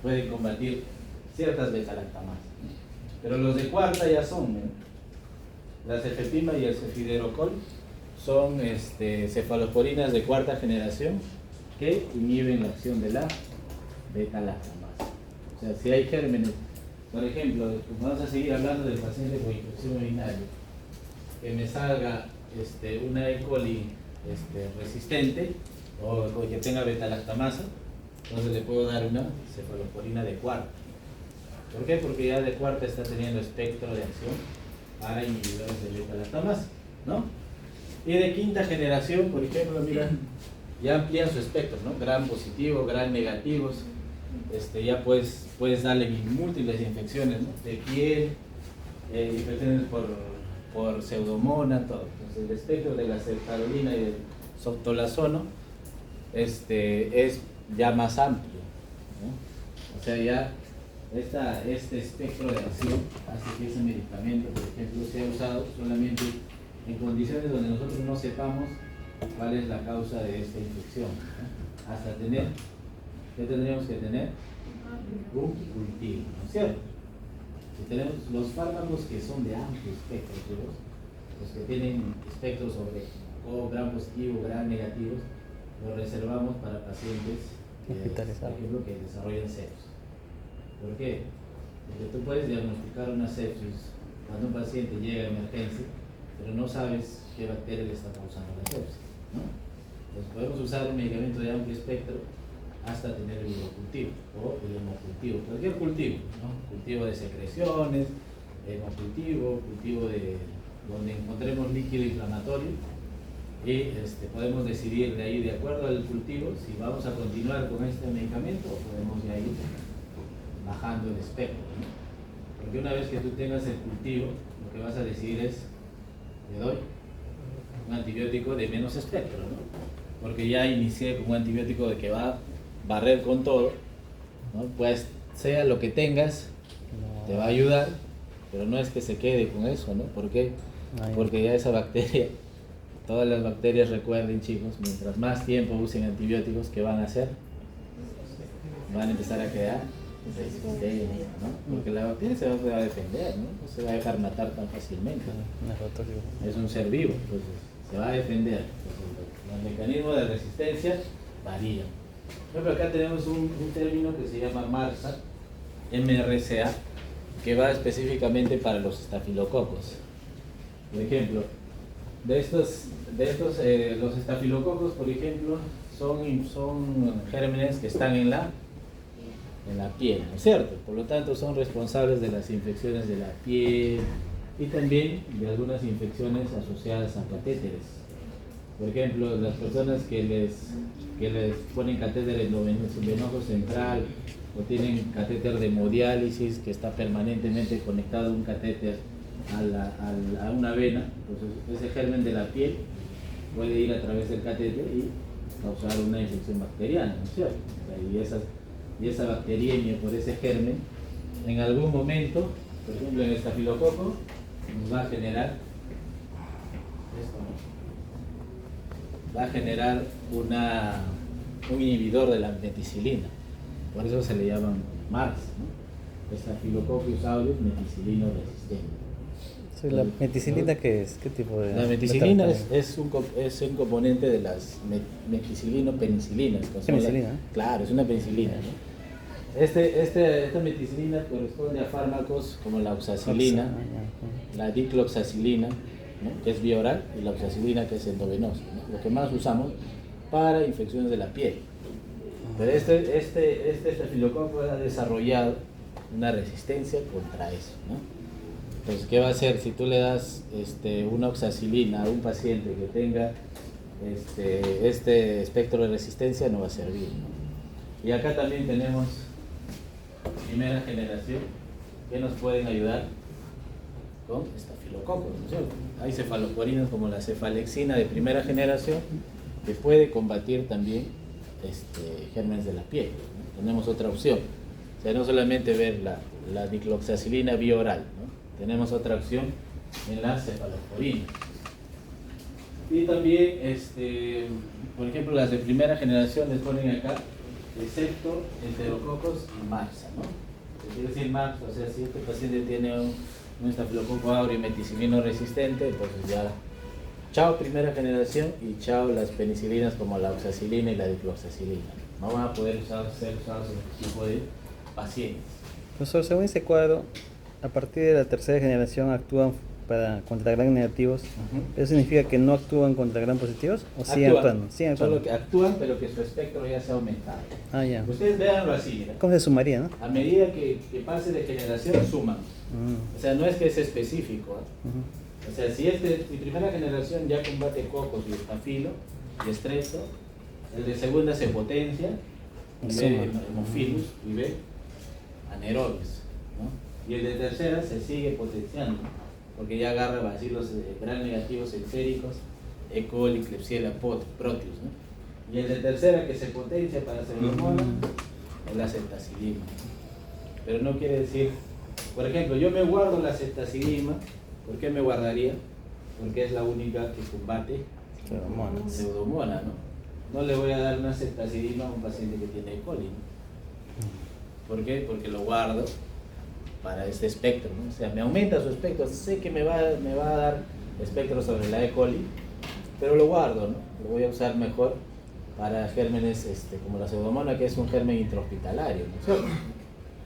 Speaker 1: pueden combatir ciertas beta-lactamasas, ¿no? Pero los de cuarta ya son, ¿no? La cefepima y el cefiderocol son cefalosporinas de cuarta generación que inhiben la acción de la beta-lactamasa. O sea, si hay gérmenes, por ejemplo, vamos a seguir hablando del paciente con infección urinaria, que me salga una E. coli resistente o que tenga beta-lactamasa, entonces le puedo dar una cefalosporina de cuarta. ¿Por qué? Porque ya de cuarta está teniendo espectro de acción para inhibidores de beta-lactamasa, ¿no? Y de quinta generación, por ejemplo, mira, ya amplían su espectro, ¿no? Gran positivo, gran negativos, ya puedes darle múltiples infecciones, ¿no? De piel, infecciones por pseudomona, todo. Entonces el espectro de la cefalolina y del softolazono es ya más amplio, ¿no? O sea, ya este espectro de acción hace que ese medicamento, por ejemplo, sea usado solamente en condiciones donde nosotros no sepamos cuál es la causa de esta infección, ¿no? Hasta tener, ¿qué tendríamos que tener? Un cultivo, ¿no es cierto? Si tenemos los fármacos que son de amplio espectro, los que tienen espectros sobre gran positivo, gran negativos, los reservamos para pacientes por ejemplo, que desarrollan sepsis. ¿Por qué? Porque tú puedes diagnosticar una sepsis cuando un paciente llega a emergencia, pero no sabes qué bacteria le está causando la sepsis, ¿no? Entonces podemos usar un medicamento de amplio espectro hasta tener el hemocultivo o el hemocultivo, cualquier cultivo, ¿no? Cultivo de secreciones, hemocultivo, cultivo donde encontremos líquido inflamatorio, y podemos decidir de ahí, de acuerdo al cultivo, si vamos a continuar con este medicamento o podemos ya ir bajando el espectro, ¿no? Porque una vez que tú tengas el cultivo, lo que vas a decidir es, le doy un antibiótico de menos espectro, ¿no? Porque ya inicié con un antibiótico de que va a barrer con todo, ¿no? Pues sea lo que tengas, te va a ayudar, pero no es que se quede con eso, ¿no? ¿Por qué? Porque ya esa bacteria, todas las bacterias, recuerden chicos, mientras más tiempo usen antibióticos, ¿qué van a hacer? Van a empezar a crear resistencia, ¿no? Porque la bacteria se va a defender, ¿no? No se va a dejar matar tan fácilmente. Es un ser vivo, entonces se va a defender. Entonces, los mecanismos de resistencia varían. Por ejemplo, acá tenemos un término que se llama MRSA, MRSA, que va específicamente para los estafilococos. Por ejemplo, los estafilococos, por ejemplo, son gérmenes que están en la piel, ¿no es cierto? Por lo tanto, son responsables de las infecciones de la piel y también de algunas infecciones asociadas a catéteres. Por ejemplo, las personas que les ponen catéter endovenoso central o tienen catéter de hemodiálisis que está permanentemente conectado a un catéter a una vena, entonces ese germen de la piel puede ir a través del catéter y causar una infección bacteriana, ¿no es cierto? O sea, y esa bacteriemia por ese germen, en algún momento, por ejemplo en el estafilococo, nos va a generar esto, ¿no? Va a generar un inhibidor de la meticilina, por eso se le llaman MARS, ¿no? Staphylococcus aureus meticilino resistente.
Speaker 3: ¿La meticilina qué es? ¿Qué tipo de...?
Speaker 1: La meticilina es un componente de las meticilino-penicilinas.
Speaker 3: ¿Penicilina?
Speaker 1: Claro, es una penicilina, ¿no? Esta meticilina corresponde a fármacos como la oxacilina, la dicloxacilina, ¿no? Que es vía oral, y la oxacilina, que es endovenosa, ¿no? Lo que más usamos para infecciones de la piel. Pero este estafilococo ha desarrollado una resistencia contra eso, ¿no? Entonces, ¿qué va a hacer? Si tú le das una oxacilina a un paciente que tenga este espectro de resistencia, no va a servir, ¿no? Y acá también tenemos primera generación que nos pueden ayudar con estafilococos, ¿no es cierto? Hay cefaloporinas como la cefalexina de primera generación que puede combatir también gérmenes de la piel, ¿no? Tenemos otra opción, o sea, no solamente ver la dicloxacilina vía oral, ¿no? Tenemos otra opción en la cefalosporina. Y también, por ejemplo, las de primera generación les ponen acá excepto enterococos y MRSA, ¿no? Quiere decir MRSA, o sea, si este paciente tiene un estafilococo aureus meticilino resistente, entonces ya chao primera generación y chao las penicilinas como la oxacilina y la dicloxacilina. No van a poder ser usados en este tipo de pacientes.
Speaker 3: Profesor, según ese cuadro, a partir de la tercera generación actúan contra gran negativos. ¿Eso significa que no actúan contra gran positivos? ¿O siguen actuando?
Speaker 1: Solo que actúan, pero que su espectro ya se ha aumentado.
Speaker 3: Ah, ya.
Speaker 1: Ustedes véanlo así, ¿verdad?
Speaker 3: ¿Cómo se sumaría, no?
Speaker 1: A medida que pase de generación, suman. O sea, no es que es específico, ¿eh? O sea, si primera generación ya combate cocos y estafilo y estreso, el de segunda se potencia, y ve hemofilus y ve anaerobios, ¿no? Y el de tercera se sigue potenciando, porque ya agarra bacilos gram negativos entéricos, E. coli, Klebsiella proteus, ¿no? Y el de tercera que se potencia para pseudomonas es la ceftazidima. Pero no quiere decir, por ejemplo, yo me guardo la ceftazidima. ¿Por qué me guardaría? Porque es la única que combate pseudomonas, ¿no? No le voy a dar una ceftazidima a un paciente que tiene E. coli, ¿no? ¿Por qué? Porque lo guardo para este espectro, ¿no? O sea, me aumenta su espectro, sé que me va a dar espectro sobre la E. coli, pero lo guardo, ¿no? Lo voy a usar mejor para gérmenes como la pseudomonas, que es un germen intrahospitalario, ¿no?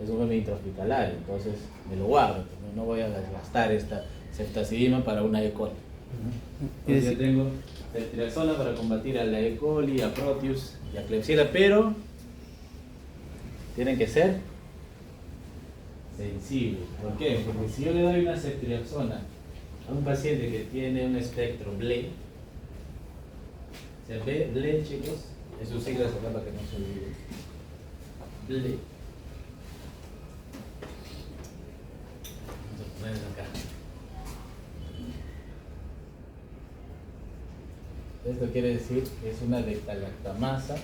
Speaker 1: Es un germen intrahospitalario, entonces me lo guardo, no voy a gastar esta ceftazidima para una E. coli. Entonces yo tengo ceftriaxona para combatir a la E. coli, a Proteus y a Klebsiella, pero tienen que ser sensibles. ¿Por qué? Porque si yo le doy una ceftriaxona a un paciente que tiene un espectro BLE, o sea, BLE, chicos, es sus siglas acá para que no se olvide. BLE. Esto quiere decir que es una beta-lactamasa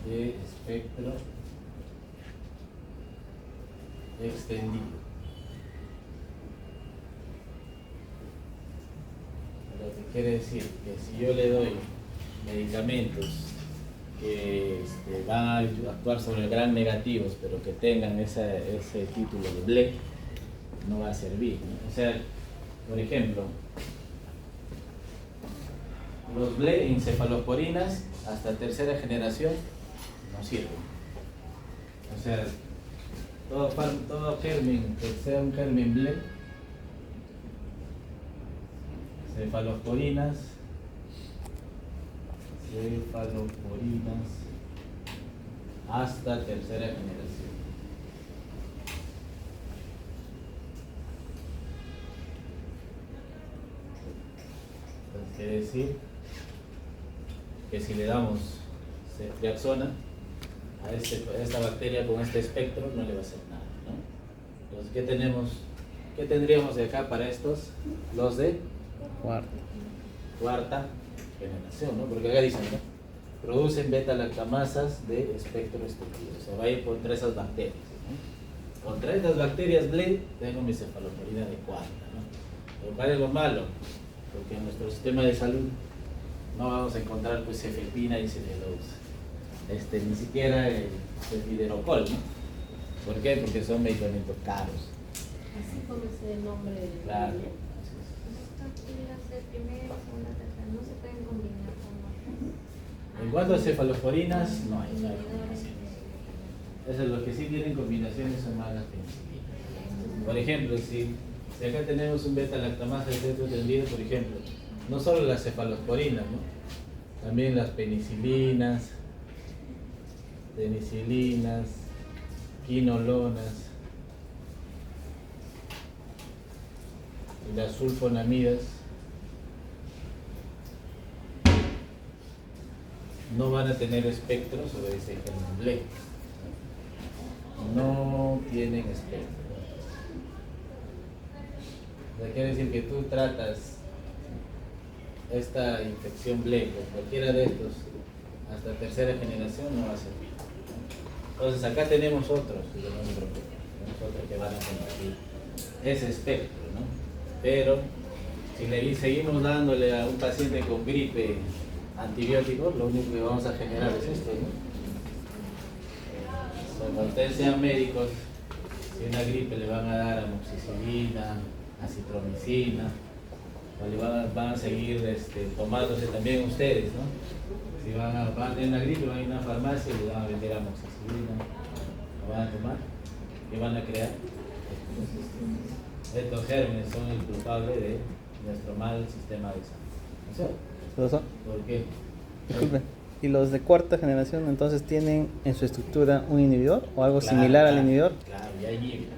Speaker 1: de espectro extendido. Lo que quiere decir que si yo le doy medicamentos que van a actuar sobre gram negativos, pero que tengan ese título de BLE, no va a servir, ¿no? O sea, por ejemplo, los BLE encefalosporinas hasta tercera generación no sirven. O sea, todo germen que sea un germen BLE, cefalosporinas hasta tercera generación. Entonces quiere decir que si le damos ceftriaxona a esta bacteria con este espectro no le va a hacer nada, ¿no? Entonces, ¿qué tendríamos de acá para estos? Los de cuarta generación, ¿no? Porque acá dicen, ¿no? Producen beta-lactamasas de espectro extendido. O sea, va a ir contra esas bacterias, ¿no? Contra estas bacterias BLE tengo mi cefalosporina de cuarta, ¿no? Pero ¿cuál es lo malo? Porque en nuestro sistema de salud no vamos a encontrar pues cefepina y cefelosa, ni siquiera el cefiderocol, ¿no? ¿Por qué? Porque son medicamentos caros.
Speaker 5: Así como ese nombre de
Speaker 1: Claro.
Speaker 5: Estas pudiera ser primera, segunda, tercera, no se pueden combinar con otras.
Speaker 1: En cuanto a cefalosporinas, no hay combinaciones. Eso es lo que sí tienen combinaciones son más las penicilinas. Por ejemplo, si acá tenemos un beta-lactamasa de espectro extendido, por ejemplo, no solo las cefalosporinas, ¿no? También las penicilinas, quinolonas y las sulfonamidas no van a tener espectro sobre ese germen BLE. No tienen espectro. O sea, quiere decir que tú tratas esta infección BLE con cualquiera de estos hasta tercera generación no va a servir. Entonces acá tenemos otros, que no se preocupen, tenemos otros que van a combatir ese espectro, ¿no? Pero si seguimos dándole a un paciente con gripe antibióticos, lo único que vamos a generar es esto, ¿no? Cuando ustedes sean médicos, si una gripe le van a dar amoxicilina, acitromicina, o van a seguir tomándose también ustedes, ¿no? Si van a tener una gripe, van a ir a una farmacia y le van a vender amoxicilina, lo van a tomar, ¿qué van a crear? Estos gérmenes son el culpable de nuestro mal sistema de salud. ¿No es cierto? ¿Por qué?
Speaker 3: Disculpe. ¿Y los de cuarta generación entonces tienen en su estructura un inhibidor o algo similar al inhibidor?
Speaker 1: Claro, ya inhiben,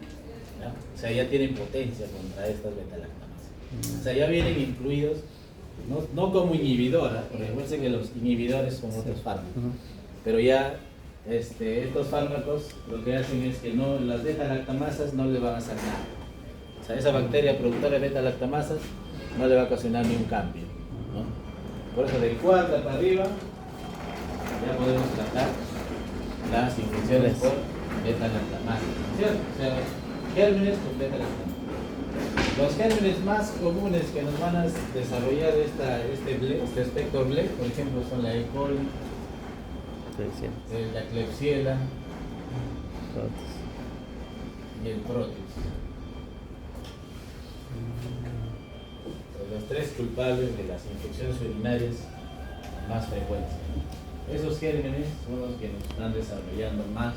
Speaker 1: ¿no? O sea, ya tienen potencia contra estas beta-lactamases. O sea, ya vienen incluidos, no como inhibidora, porque recuerden que los inhibidores son otros fármacos, pero ya estos fármacos lo que hacen es que las beta-lactamasas no le van a hacer nada. O sea, esa bacteria productora de beta-lactamasas no le va a ocasionar ni un cambio, ¿no? Por eso de cuarta para arriba ya podemos tratar las infecciones por beta-lactamasas, ¿cierto? O sea, gérmenes con beta-lactamasas. Los gérmenes más comunes que nos van a desarrollar este espectro BLE, por ejemplo, son la E. coli, la Klebsiella y el Proteus. Los tres culpables de las infecciones urinarias más frecuentes. Esos gérmenes son los que nos están desarrollando más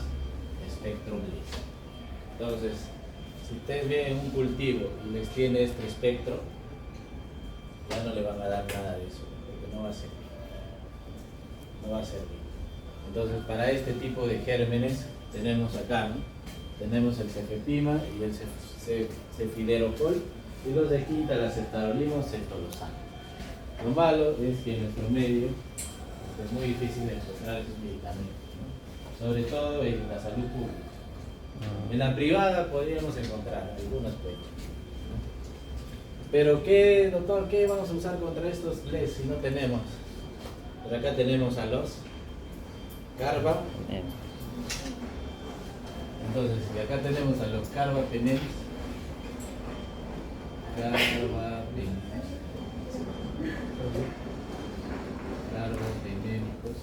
Speaker 1: espectro BLE. Entonces, si ustedes ven un cultivo y les tiene este espectro, ya no le van a dar nada de eso, porque no va a servir. No va a servir. Entonces, para este tipo de gérmenes, tenemos acá, ¿no? Tenemos el cefepima y el cefiderocol, y los de quinta, la ceftarolimos, ceftolosano. Lo malo es que en nuestro medio es muy difícil encontrar esos medicamentos, ¿no? Sobre todo en la salud pública. En la privada podríamos encontrar algunas pruebas. Pero ¿qué, doctor, qué vamos a usar contra estos LES si no tenemos? Por acá tenemos a los carba. Entonces, si acá tenemos a los carbapenems, carbapenémicos.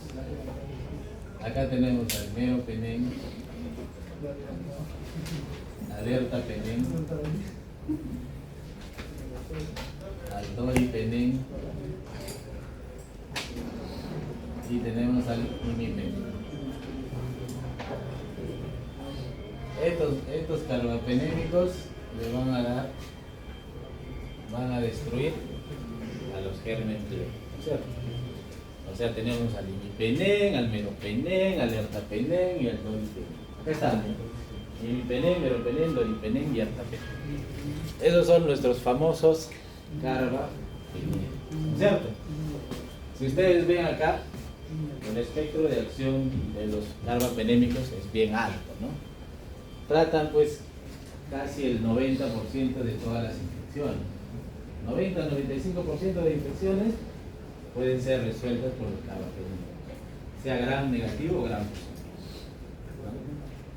Speaker 1: Acá tenemos al meopenem, alertapenem, al dolipenem y tenemos al imipenem. Estos carbapenémicos le van a destruir a los germen Tle, ¿cierto? O sea, tenemos al imipenem, al meropenem, al ertapenem y al dolipenem. Acá están. Imipenem, meropenem, dolipenem y ertapenem. Esos son nuestros famosos carbapenémicos, ¿cierto? Si ustedes ven acá, el espectro de acción de los carbapenémicos es bien alto, ¿no? Tratan pues casi el 90% de todas las infecciones. 90-95% de infecciones pueden ser resueltas por los carbapenémicos, sea gram negativo o gram positivo, ¿no?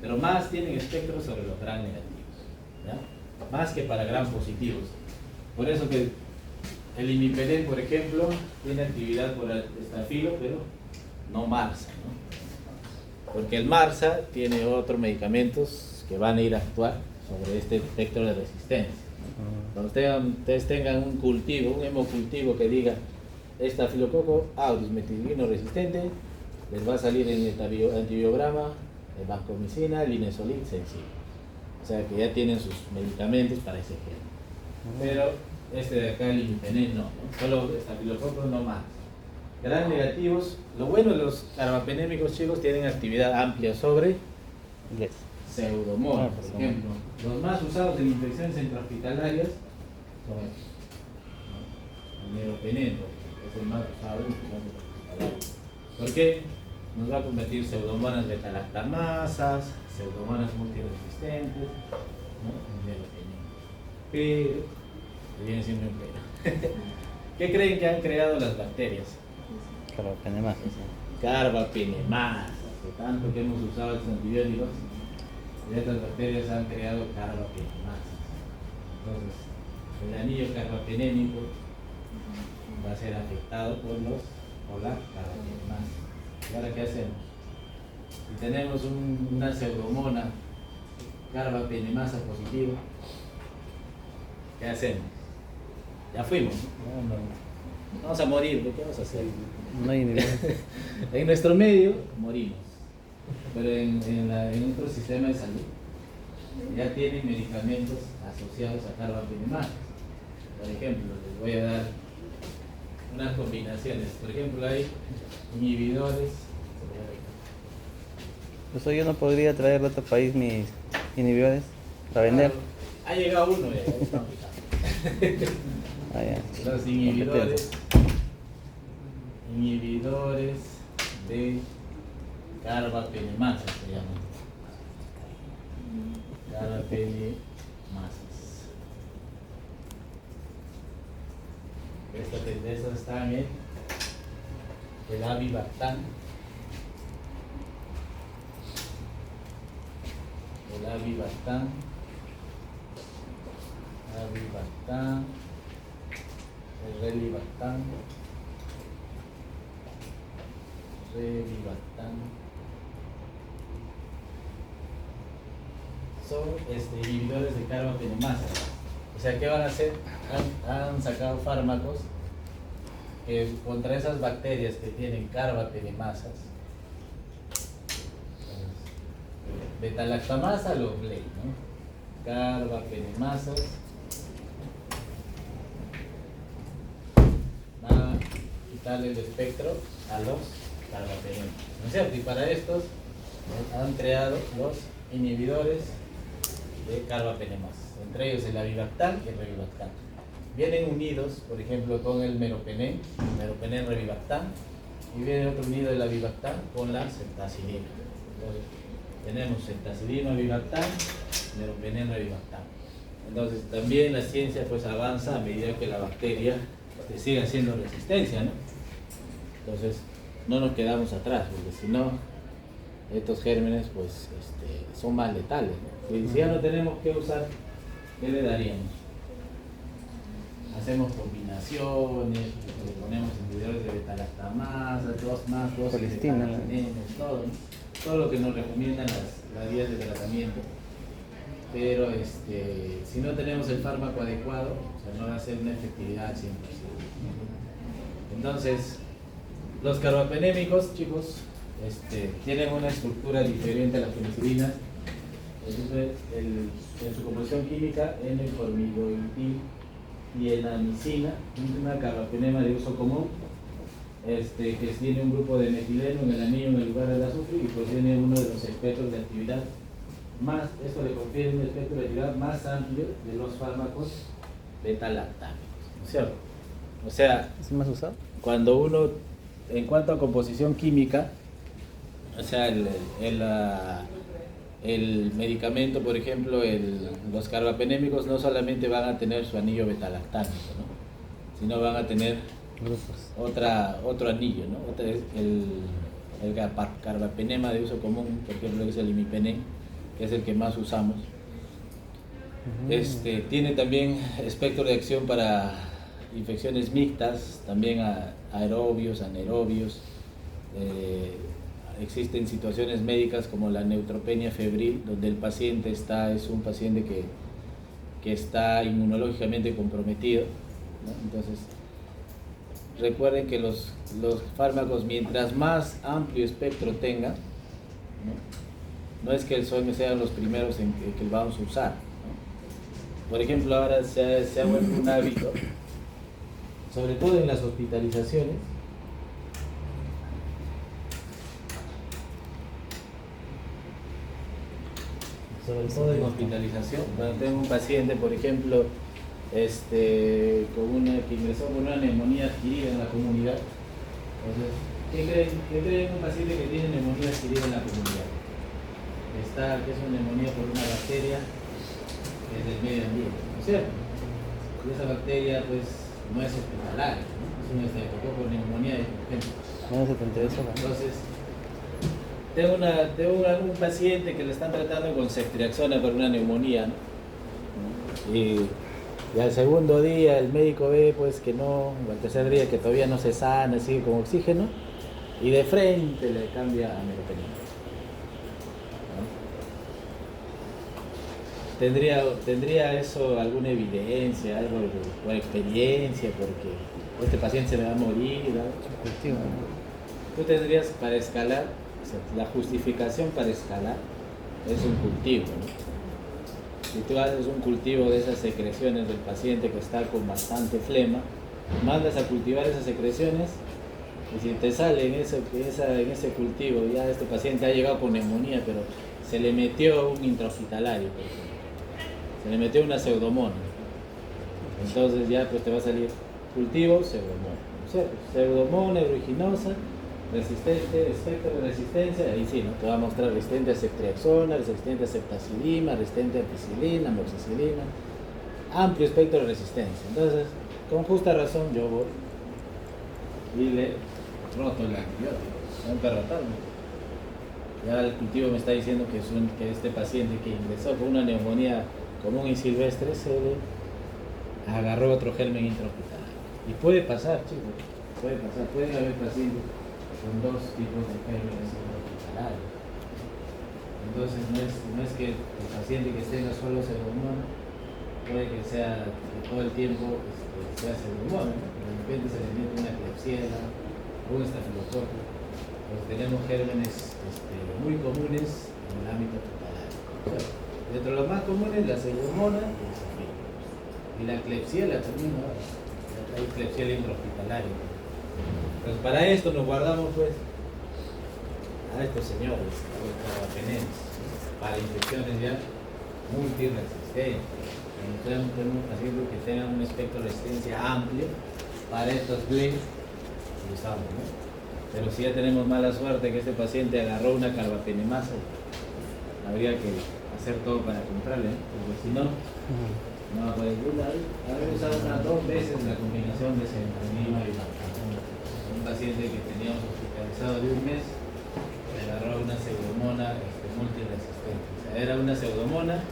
Speaker 1: Pero más tienen espectro sobre los gram negativos, ¿ya? Más que para gram positivos. Por eso que el imipenem, por ejemplo, tiene actividad por el estafilo, pero no MARSA, ¿no? Porque el MARSA tiene otros medicamentos que van a ir a actuar sobre este espectro de resistencia, ¿no? Cuando ustedes tengan un cultivo, un hemocultivo que diga estafilococo aureus metilguino resistente, les va a salir en el antibiograma vancomicina, linezolid sensible. O sea que ya tienen sus medicamentos para ese gen. Pero este de acá, el imipenem, no, solo estafilococos no más. Gran negativos. Lo bueno de los carbapenémicos, chicos, tienen actividad amplia sobre pseudomonas, por ejemplo. Los más usados en infecciones intrahospitalarias son estos, ¿no? El meropenem es el más usado en infecciones intrahospitalarias. ¿Por qué? Nos va a convertir pseudomonas beta-lactamasas, pseudomonas multiresistentes, ¿no? En meropenem. Pero, viene siendo un pero. ¿Qué creen que han creado las bacterias?
Speaker 3: Carbapenemasas.
Speaker 1: Carbapenemasas. De tanto que hemos usado estos antibióticos, y estas bacterias han creado carbapenemasas. Entonces, el anillo carbapenémico va a ser afectado por la carbapenemasa. ¿Y ahora qué hacemos? Si tenemos una pseudomona carbapenemasa positiva, ¿qué hacemos? Ya fuimos, ¿no? Vamos a morir, ¿qué vamos a hacer?
Speaker 3: No hay nivel.
Speaker 1: En nuestro medio morimos, pero en nuestro sistema de salud ya tienen medicamentos asociados a carbapenemasas. Por ejemplo, les voy a dar unas combinaciones. Por ejemplo, hay inhibidores.
Speaker 3: Pues yo no podría traer de otro país mis inhibidores para vender.
Speaker 1: Ha llegado uno ya estamos.
Speaker 3: Ah, ya.
Speaker 1: Los inhibidores de carbapenemasas se llaman. Carbapenemasas. Estas están en el avibactam, el relibactam, son inhibidores de carbapenemasas. O sea, ¿qué van a hacer? Han sacado fármacos que contra esas bacterias que tienen carbapenemasas, beta-lactamasa, los BLEI, ¿no? Carbapenemasas, van a quitarle el espectro a los carbapenémicos, ¿no es cierto? Y para estos han creado los inhibidores de carbapenemasas, entre ellos el avibactam y el revibactam. Vienen unidos, por ejemplo, con el meropenem revibactam, y viene otro unido del avibactam con la ceftazidima. Entonces, tenemos cetacilino avibactam, meropeneno avibactam. Entonces también la ciencia pues avanza a medida que la bacteria sigue haciendo resistencia, ¿no? Entonces no nos quedamos atrás, porque si no, estos gérmenes pues son más letales, ¿no? Y si ya no tenemos que usar, ¿qué le daríamos? Hacemos combinaciones, le ponemos inhibidores de beta-lactamasa, dos
Speaker 3: colistina,
Speaker 1: todo lo que nos recomiendan las guías de tratamiento. Pero si no tenemos el fármaco adecuado, o sea, no va a ser una efectividad al 100%. Entonces, los carbapenémicos, chicos, tienen una estructura diferente a las penicilinas. En su composición química, N-formidolidil y enamicina, una carbapenema de uso común, que tiene un grupo de metileno en el anillo en el lugar del azufre y pues tiene uno de los espectros de actividad más, esto le confiere un espectro de actividad más amplio de los fármacos beta-lactámicos, ¿no es cierto? O sea,
Speaker 3: ¿es más usado?
Speaker 1: Cuando uno, en cuanto a composición química, o sea, el medicamento, por ejemplo, los carbapenémicos no solamente van a tener su anillo beta-lactámico, ¿no? Sino van a tener otro anillo, ¿no? El carbapenema de uso común, por ejemplo, es el imipenem, que es el que más usamos. Tiene también espectro de acción para infecciones mixtas, también aerobios, anaerobios. Existen situaciones médicas como la neutropenia febril, donde el paciente es un paciente que está inmunológicamente comprometido, ¿no? Entonces, recuerden que los fármacos, mientras más amplio espectro tengan, no es que sean los primeros en que vamos a usar, ¿no? Por ejemplo, ahora se ha vuelto un hábito, sobre todo en las hospitalizaciones, cuando tengo un paciente, por ejemplo, que ingresó con una neumonía adquirida en la comunidad. Entonces, ¿qué creen un paciente que tiene neumonía adquirida en la comunidad? Que es una neumonía por una bacteria que es del medio ambiente, ¿no es cierto? Y esa bacteria pues no es hospitalaria, ¿no? Es una estreptococo neumonía de ejemplo. Entonces, tengo un paciente que le están tratando con ceftriaxona por una neumonía, ¿no? Y al segundo día el médico ve pues que no, al tercer día que todavía no se sana, sigue con oxígeno, y de frente le cambia a meropenina. ¿Tendría eso alguna evidencia, algo por experiencia, porque este paciente se le va a morir? ¿No? Tú tendrías para escalar, o sea, la justificación para escalar es un cultivo, ¿no? Si tú haces un cultivo de esas secreciones del paciente que está con bastante flema, mandas a cultivar esas secreciones, y si te sale en ese cultivo, ya este paciente ha llegado con neumonía, pero se le metió un intrahospitalario, por ejemplo. Se le metió una pseudomonas. Entonces ya pues te va a salir cultivo, pseudomonas, ¿no es cierto? Pseudomonas aeruginosa, resistente, espectro de resistencia, ahí sí, ¿no? Te va a mostrar resistente a ceftriaxona, resistente a ceftazidima, resistente a ampicilina, amoxicilina, amplio espectro de resistencia. Entonces, con justa razón yo voy y le roto el antibiótico, un perrotal, ¿no? Ya el cultivo me está diciendo que este paciente que ingresó con una neumonía común y silvestre se le agarró otro germen intrahospitalario. Y puede pasar, chicos, pueden haber pacientes con dos tipos de gérmenes intrahospitalarios. Entonces no es que el paciente que tenga solo pseudomonas, puede que todo el tiempo sea pseudomonas, ¿no? De repente se le mete una Klebsiella o un estafilococo. Pues tenemos gérmenes muy comunes en el ámbito hospitalario. O sea, dentro de los más comunes, la pseudomonas y la Klebsiella también, ¿no? Hay Klebsiella intrahospitalaria. Pues para esto nos guardamos pues a estos señores, a los carbapenemas, para infecciones ya multiresistentes. Tenemos pacientes que tengan un espectro de resistencia amplio para estos blends, lo usamos, ¿no? Pero si ya tenemos mala suerte que este paciente agarró una carbapenemasa, habría que hacer todo para comprarle, ¿no? Porque si no, no va a poder. Haber usado unas 2 veces la combinación de centanima y lactamina. Un paciente que teníamos hospitalizado de 1 mes, le agarró una pseudomona multiresistente. O sea, era una pseudomona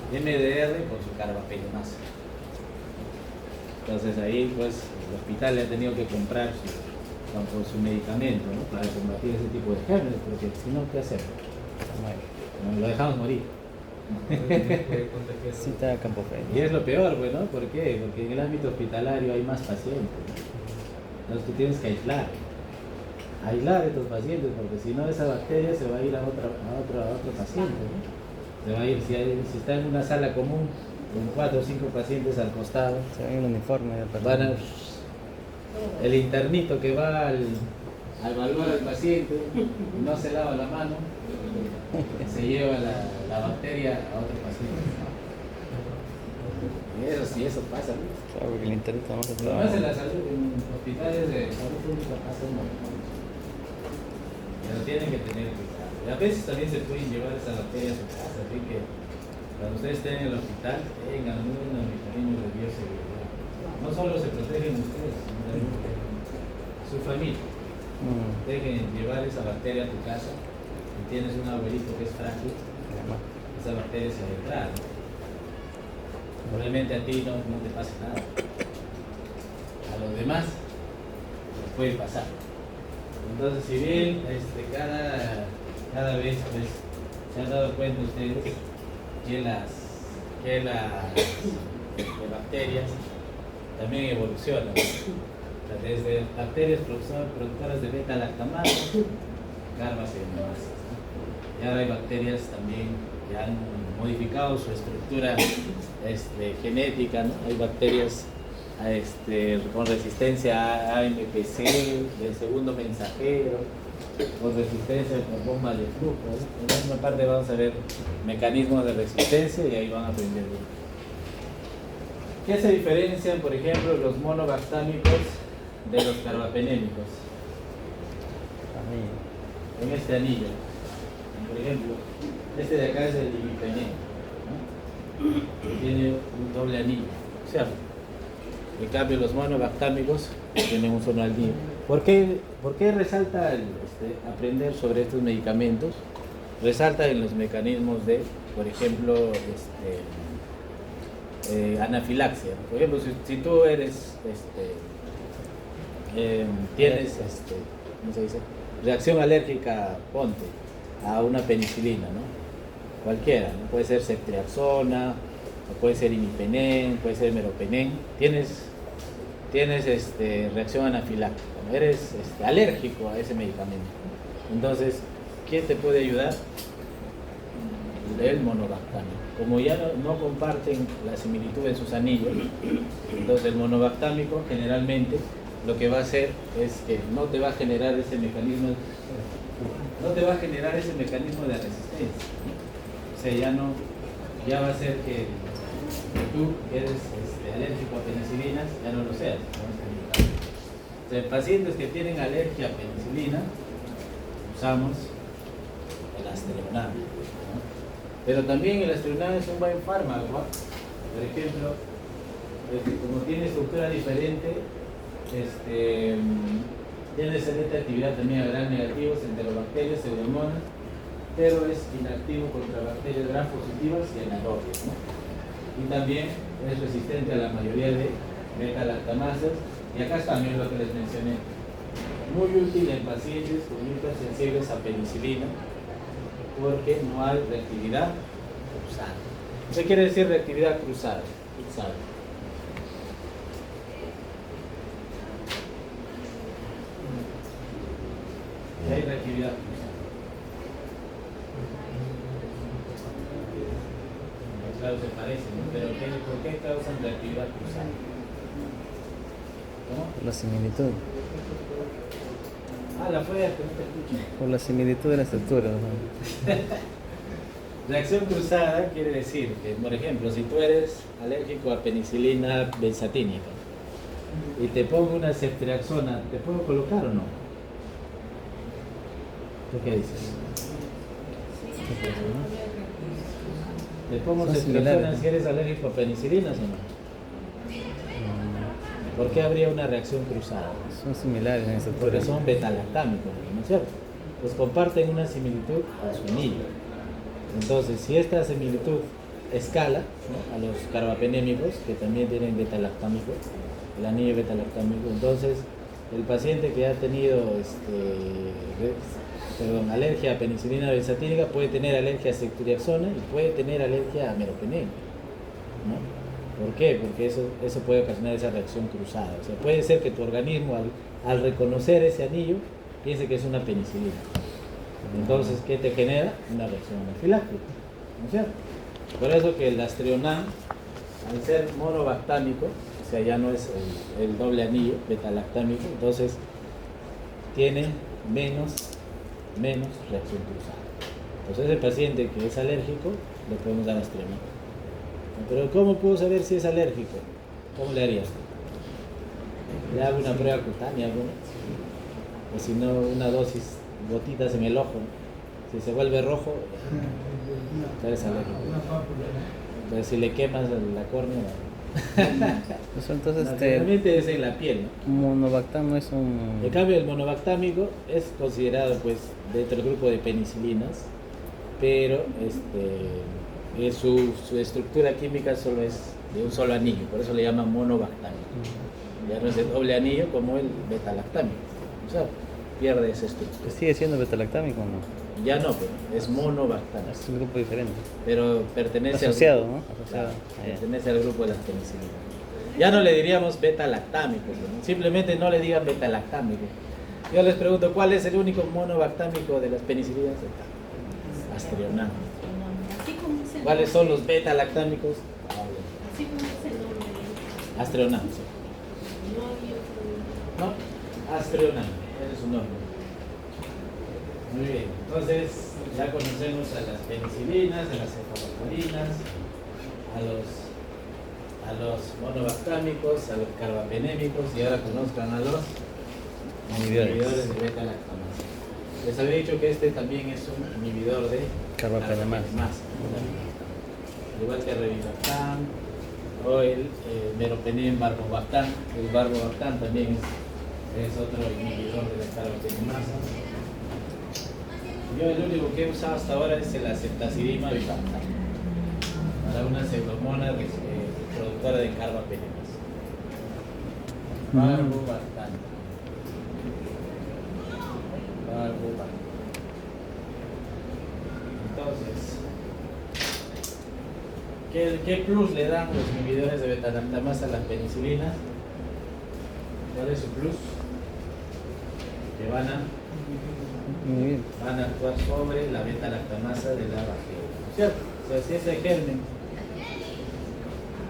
Speaker 1: MDR con su carbapenemasa. Entonces ahí pues el hospital le ha tenido que comprar su medicamento, ¿no? Para combatir ese tipo de gérmenes, porque si no, ¿qué hacemos? No, lo dejamos morir.
Speaker 3: Sí, está campo feo.
Speaker 1: Y es lo peor, pues, ¿no? ¿Por qué? Porque en el ámbito hospitalario hay más pacientes, ¿no? Entonces tú tienes que aislar a estos pacientes, porque si no esa bacteria se va a ir a otro paciente, ¿no? Se va a ir, si está en una sala común con 4 o 5 pacientes al costado,
Speaker 3: Se ve en el uniforme del
Speaker 1: van
Speaker 3: personal.
Speaker 1: el internito que va al evaluar al paciente, no se lava la mano, se lleva la bacteria a otro paciente. Y eso pasa, ¿no?
Speaker 3: Claro, porque el internet no se
Speaker 1: Además en la salud, en hospitales de salud pública pasa un montón. Pero tienen que tener cuidado. Y a veces también se pueden llevar esa bacteria a su casa, así que cuando ustedes estén en el hospital tengan unos mecanismos de bioseguridad. No solo se protegen ustedes, sino también su familia. Dejen llevar esa bacteria a tu casa. Si tienes un abuelito que es frágil, esa bacteria se va a entrar, ¿no? Probablemente a ti no te pase nada. A los demás les puede pasar. Entonces, si bien cada vez pues, se han dado cuenta ustedes que las bacterias también evolucionan. Desde bacterias productoras de beta-lactamasa, carbapenemasas, ¿no? Y ahora hay bacterias también que han modificado su estructura genética, ¿no? Hay bacterias con resistencia a AMPC, del segundo mensajero, con resistencia por bomba de flujo, ¿no? En la misma parte vamos a ver mecanismos de resistencia y ahí van a aprender bien. ¿Qué se diferencian, por ejemplo, los monobactámicos de los carbapenémicos? En este anillo, por ejemplo, este de acá es el imipenem, ¿no? Tiene un doble anillo, ¿cierto? En cambio los monobactámicos tienen un solo anillo. ¿Por qué resalta aprender sobre estos medicamentos? Resalta en los mecanismos de, por ejemplo, anafilaxia. Por ejemplo, si tú eres, tienes, ¿cómo se dice? Reacción alérgica, ponte, a una penicilina, ¿no? Cualquiera, ¿no? Puede ser ceftriaxona, o puede ser imipenem, puede ser meropenem. Tienes reacción anafiláctica, ¿no? Eres alérgico a ese medicamento. Entonces, ¿quién te puede ayudar? El monobactámico. Como ya no comparten la similitud en sus anillos, entonces el monobactámico generalmente lo que va a hacer es que no te va a generar ese mecanismo de resistencia. O sea, ya va a ser que tú eres alérgico a penicilinas, ya no lo seas. O sea, en pacientes que tienen alergia a penicilina, usamos el Esteronam, ¿no? Pero también el Esteronam es un buen fármaco, ¿no? Por ejemplo, como tiene estructura diferente, tiene excelente actividad también a gran negativos, enterobacterias, pseudomonas, pero es inactivo contra bacterias gram positivas y anaerobias, ¿no? Y también es resistente a la mayoría de beta-lactamasas. Y acá también lo que les mencioné. Muy útil en pacientes con hipersensibles a penicilina, porque no hay reactividad cruzada. ¿Qué quiere decir reactividad cruzada? Hay reactividad cruzada. Claro, se parecen, ¿no? Pero ¿por qué causan reactividad cruzada? ¿Cómo?
Speaker 3: Por la similitud.
Speaker 1: La fuerte, no te escucho.
Speaker 3: Por la similitud de la estructura, ¿no?
Speaker 1: Reacción cruzada quiere decir que, por ejemplo, si tú eres alérgico a penicilina benzatínica y te pongo una ceftriaxona, ¿te puedo colocar o no? ¿Tú qué dices? Le pongo
Speaker 3: Son
Speaker 1: ceftriaxona
Speaker 3: similares.
Speaker 1: si eres alérgico a penicilina, señor. ¿Por qué habría una reacción cruzada?
Speaker 3: Son similares en estructura.
Speaker 1: Porque son betalactámicos, ¿no es cierto? Pues comparten una similitud a su anillo. Entonces, si esta similitud escala, ¿no?, a los carbapenémicos, que también tienen betalactámico, el anillo betalactámico, entonces el paciente que ha tenido alergia a penicilina benzatínica puede tener alergia a ceftriaxona y puede tener alergia a meropenem, ¿no? ¿Por qué? Porque eso puede ocasionar esa reacción cruzada. O sea, puede ser que tu organismo al reconocer ese anillo piense que es una penicilina. Entonces, ¿qué te genera? Una reacción anafiláctica, ¿no es cierto? Por eso que el astrionam, al ser monobactámico, o sea, ya no es el doble anillo betalactámico, entonces tiene menos reacción cruzada. Entonces, el paciente que es alérgico, le podemos dar astrionam. Pero ¿cómo puedo saber si es alérgico? ¿Cómo le haría? Le hago una prueba cutánea, alguna, o si no, una dosis, gotitas en el ojo. Si se vuelve rojo, ya eres alérgico. Pero si le quemas la córnea,
Speaker 3: Pues entonces,
Speaker 1: naturalmente es en la piel, ¿no?
Speaker 3: monobactam no es un...
Speaker 1: En cambio, el monobactámico es considerado, pues, dentro del grupo de penicilinas, pero su estructura química solo es de un solo anillo, por eso le llaman monobactámico. Ya no es el doble anillo como el betalactámico, o sea, pierde esa estructura.
Speaker 3: ¿Sigue siendo betalactámico o no?
Speaker 1: Ya no, pero es monobactámico,
Speaker 3: Es un grupo diferente.
Speaker 1: pero pertenece
Speaker 3: Asociado,
Speaker 1: al,
Speaker 3: ¿no? Asociado.
Speaker 1: pertenece al grupo de las penicilinas. Ya no le diríamos betalactámico, ¿no? Simplemente no le digan betalactámico. Yo les pregunto, ¿cuál es el único monobactámico de las penicilinas? Astrionam.
Speaker 5: Así como es el
Speaker 1: ¿Cuáles son los betalactámicos?
Speaker 5: Así como es el nombre.
Speaker 1: Astrionam, sí.
Speaker 5: No había otro.
Speaker 1: ¿No? Astrionam, ese es su nombre. Muy bien, entonces ya conocemos a las penicilinas, a las cefaloporinas, a los monobactámicos, a los carbapenémicos y ahora conozcan a los inhibidores de beta-lactamasa. Les había dicho que este también es un inhibidor de
Speaker 3: Carbapenemasa.
Speaker 1: Al igual que el revibactam o el meropenem barbobactam. El barbobactam también es otro inhibidor de la carbapenemasa. Yo el único que he usado hasta ahora es el acetacidima bifactam para una pseudomonas productora de carbapenemasa. Barbobactam. Entonces, ¿qué plus le dan los inhibidores de beta-lactamasa a las penicilinas? ¿Cuál es su plus? Que van a actuar sobre la beta-lactamasa de la bacteria, ¿no es cierto? O sea, si ese germen,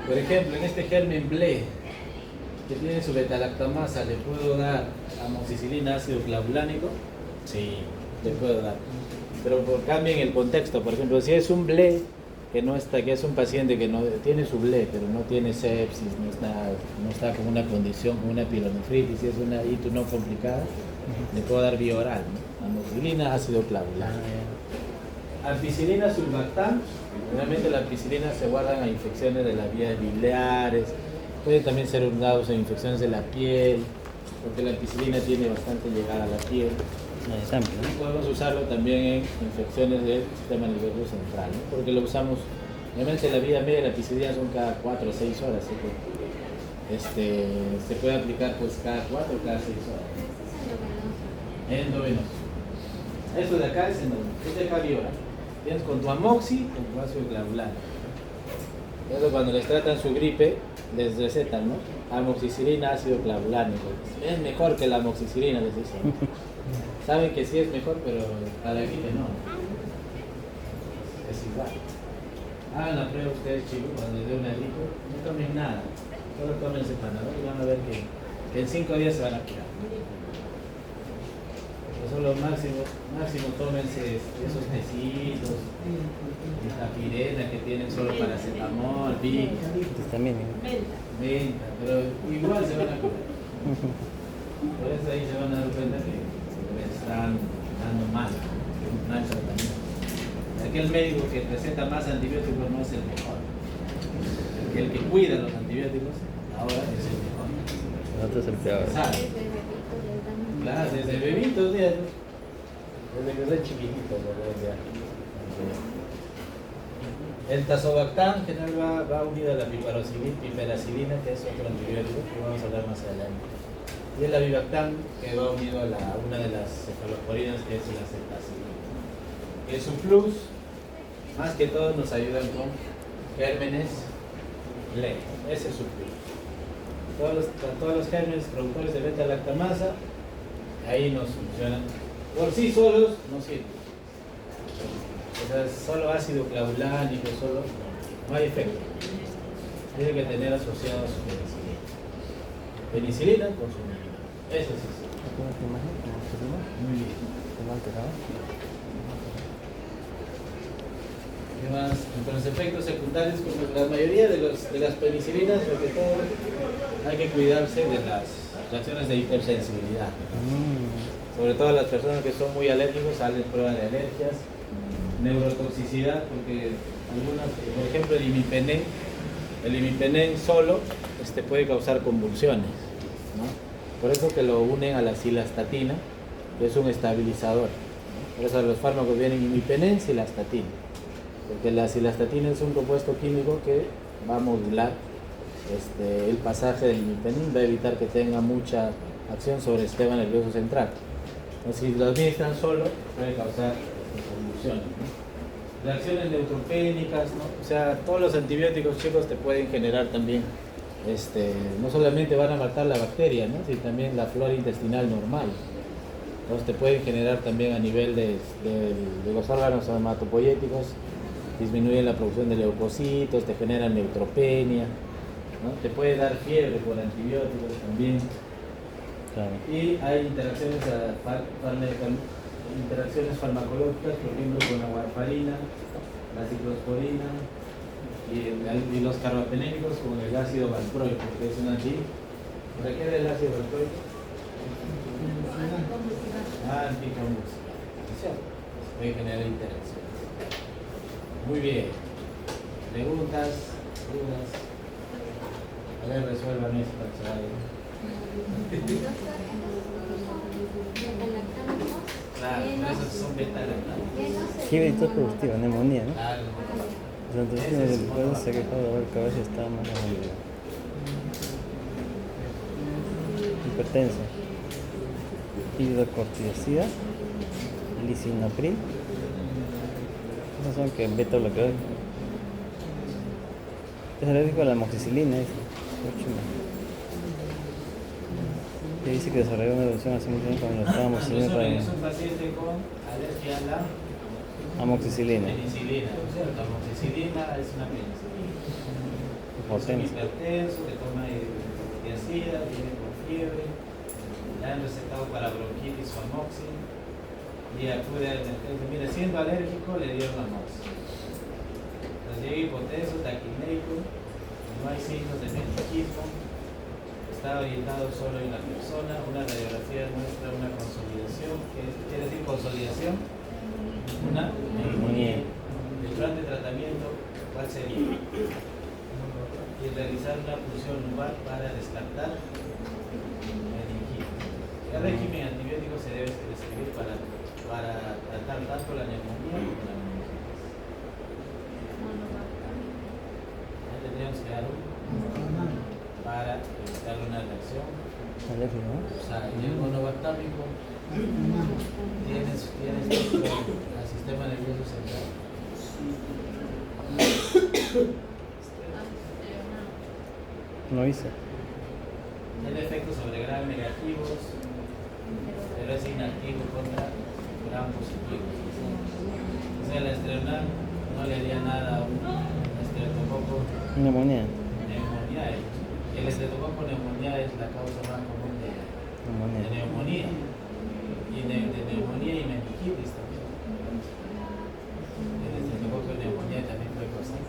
Speaker 1: por ejemplo, en este germen BLE, que tiene su beta-lactamasa, ¿le puedo dar amoxicilina ácido clavulánico? Sí, le puedo dar. Pero cambien el contexto. Por ejemplo, si es un BLE que es un paciente que no tiene su BLE, pero no tiene sepsis, no está con una condición, con una pielonefritis, si es una ITU no complicada, le puedo dar vía oral, ¿no? Amoxicilina ácido clavulánico. Ampicilina sulbactam, realmente la ampicilina se guardan a infecciones de las vías biliares, pueden también ser usados en infecciones de la piel, porque la ampicilina tiene bastante llegada a la piel. Y podemos usarlo también en infecciones del sistema nervioso central, ¿no? Porque lo usamos, realmente la vida media de la ampicilina son cada 4 o 6 horas, así que se puede aplicar pues cada 4 o cada 6 horas. Endovenoso. Esto de acá es endovenoso, es de acá viola. Tienes con tu amoxi, con tu ácido clavulánico. Eso cuando les tratan su gripe, les recetan, ¿no? Amoxicilina, ácido clavulánico. Es mejor que la amoxicilina, les dicen. Saben que sí es mejor, pero para la gripe no. Es igual. Hagan la prueba ustedes, chicos, cuando les dé una gripe, no tomen nada. Solo tomen sepanador y van a ver que en 5 días se van a curar. Solo máximo tómense esos tecitos, tapirena que tienen solo paracetamol, Vic, menta, pero igual se van a curar. Por eso ahí se van a dar cuenta que les están dando mal tratamiento. ¿A qué aquel médico que receta más antibióticos no es el mejor. El que cuida los antibióticos ahora es el mejor.
Speaker 3: El otro es el peor.
Speaker 1: ¿Sabe?
Speaker 5: Desde bebito les dan.
Speaker 1: Claro, desde bebitos, ya, desde que soy chiquitito, ya. El tazobactam general va unido a la piperacilina, que es otro antibiótico que vamos a hablar más adelante. Y el avibactam, que va unido a una de las cefalosporinas, que es la ceftazidina. Y es un plus, más que todo nos ayudan con gérmenes lejos. Ese es su plus. Todos los gérmenes productores de beta-lactamasa, ahí nos funcionan. Por sí solos no sirven. O sea, solo ácido clavulánico, solo no hay efecto. Tiene que tener asociado su penicilina. Penicilina con su inhibidor. Eso sí. Muy bien. ¿Qué más? Con los efectos secundarios, como la mayoría de las penicilinas, sobre todo hay que cuidarse de las reacciones de hipersensibilidad. Sobre todo las personas que son muy alérgicos, salen pruebas de alergias, neurotoxicidad, porque algunas, por ejemplo el imipenem solo puede causar convulsiones, ¿no? Por eso que lo unen a la cilastatina, que es un estabilizador, ¿no? Por eso los fármacos vienen imipenem, cilastatina, porque la cilastatina es un compuesto químico que va a modular el pasaje del imipenem, va a evitar que tenga mucha acción sobre el sistema nervioso central. Entonces, si lo administran solo, puede causar convulsiones, ¿no? Reacciones neutropénicas, ¿no? O sea, todos los antibióticos, chicos, te pueden generar también, no solamente van a matar la bacteria, ¿no? Sino también la flora intestinal normal. Entonces te pueden generar también a nivel de los órganos hematopoyéticos, disminuyen la producción de leucocitos, te generan neutropenia, ¿no? Te puede dar fiebre por antibióticos también.
Speaker 3: Claro.
Speaker 1: Y hay interacciones farmacológicas, por ejemplo, con la warfarina, la ciclosporina y los carbapenémicos con el ácido valproico, que es un requiere el ácido valproico anticonvulsivante. Puede generar interacciones. Muy bien. Preguntas, dudas. A ver, resuelvan esto, chavales. Claro, por eso son beta-lactámicos.
Speaker 3: ¿Qué es productiva? Neumonía, ¿no?
Speaker 1: Claro.
Speaker 3: Entonces, después se quejó de dolor de cabeza y está más agonía. Hipertensa. Hidrocortisona, lisinopril. Esos son que beta bloqueador. Es alérgico a la amoxicilina, dice. Que dice que desarrolló una evolución hace mucho tiempo cuando estaba amoxicilina para
Speaker 1: Es un paciente con alergia a la
Speaker 3: amoxicilina.
Speaker 1: penicilina, ¿cierto? Amoxicilina es una penicilina. Es
Speaker 3: Potencia.
Speaker 1: hipertenso, que toma diazida, viene con fiebre, le han recetado para bronquitis o amoxi y acude a emergencia. Mira, siendo alérgico le dieron amoxi. Entonces llega hipotenso, taquineico, no hay signos de meningismo, está orientado solo en la persona, una radiografía muestra una consolidación, ¿qué quiere decir consolidación? Una neumonía. El plan de tratamiento, ¿cuál sería? Y realizar una punción lumbar para descartar meningitis. El régimen antibiótico se debe prescribir para tratar tanto la neumonía como la meningitis. Ya tendríamos que dar para evitar una reacción.
Speaker 3: Alérgico, ¿no?
Speaker 1: O sea, el monobactámico tienes al sistema nervioso central.
Speaker 3: No hice.
Speaker 1: Tiene efectos sobre gram negativos, pero es inactivo contra gram positivos. O sea, la estreonal no le haría nada a un estreptococo
Speaker 3: Neumonía.
Speaker 1: neumoniae. El estreptococo neumoniae es la causa más común de neumonía. Y de neumonía y meningitis también. El estreptococo neumoniae también puede causar.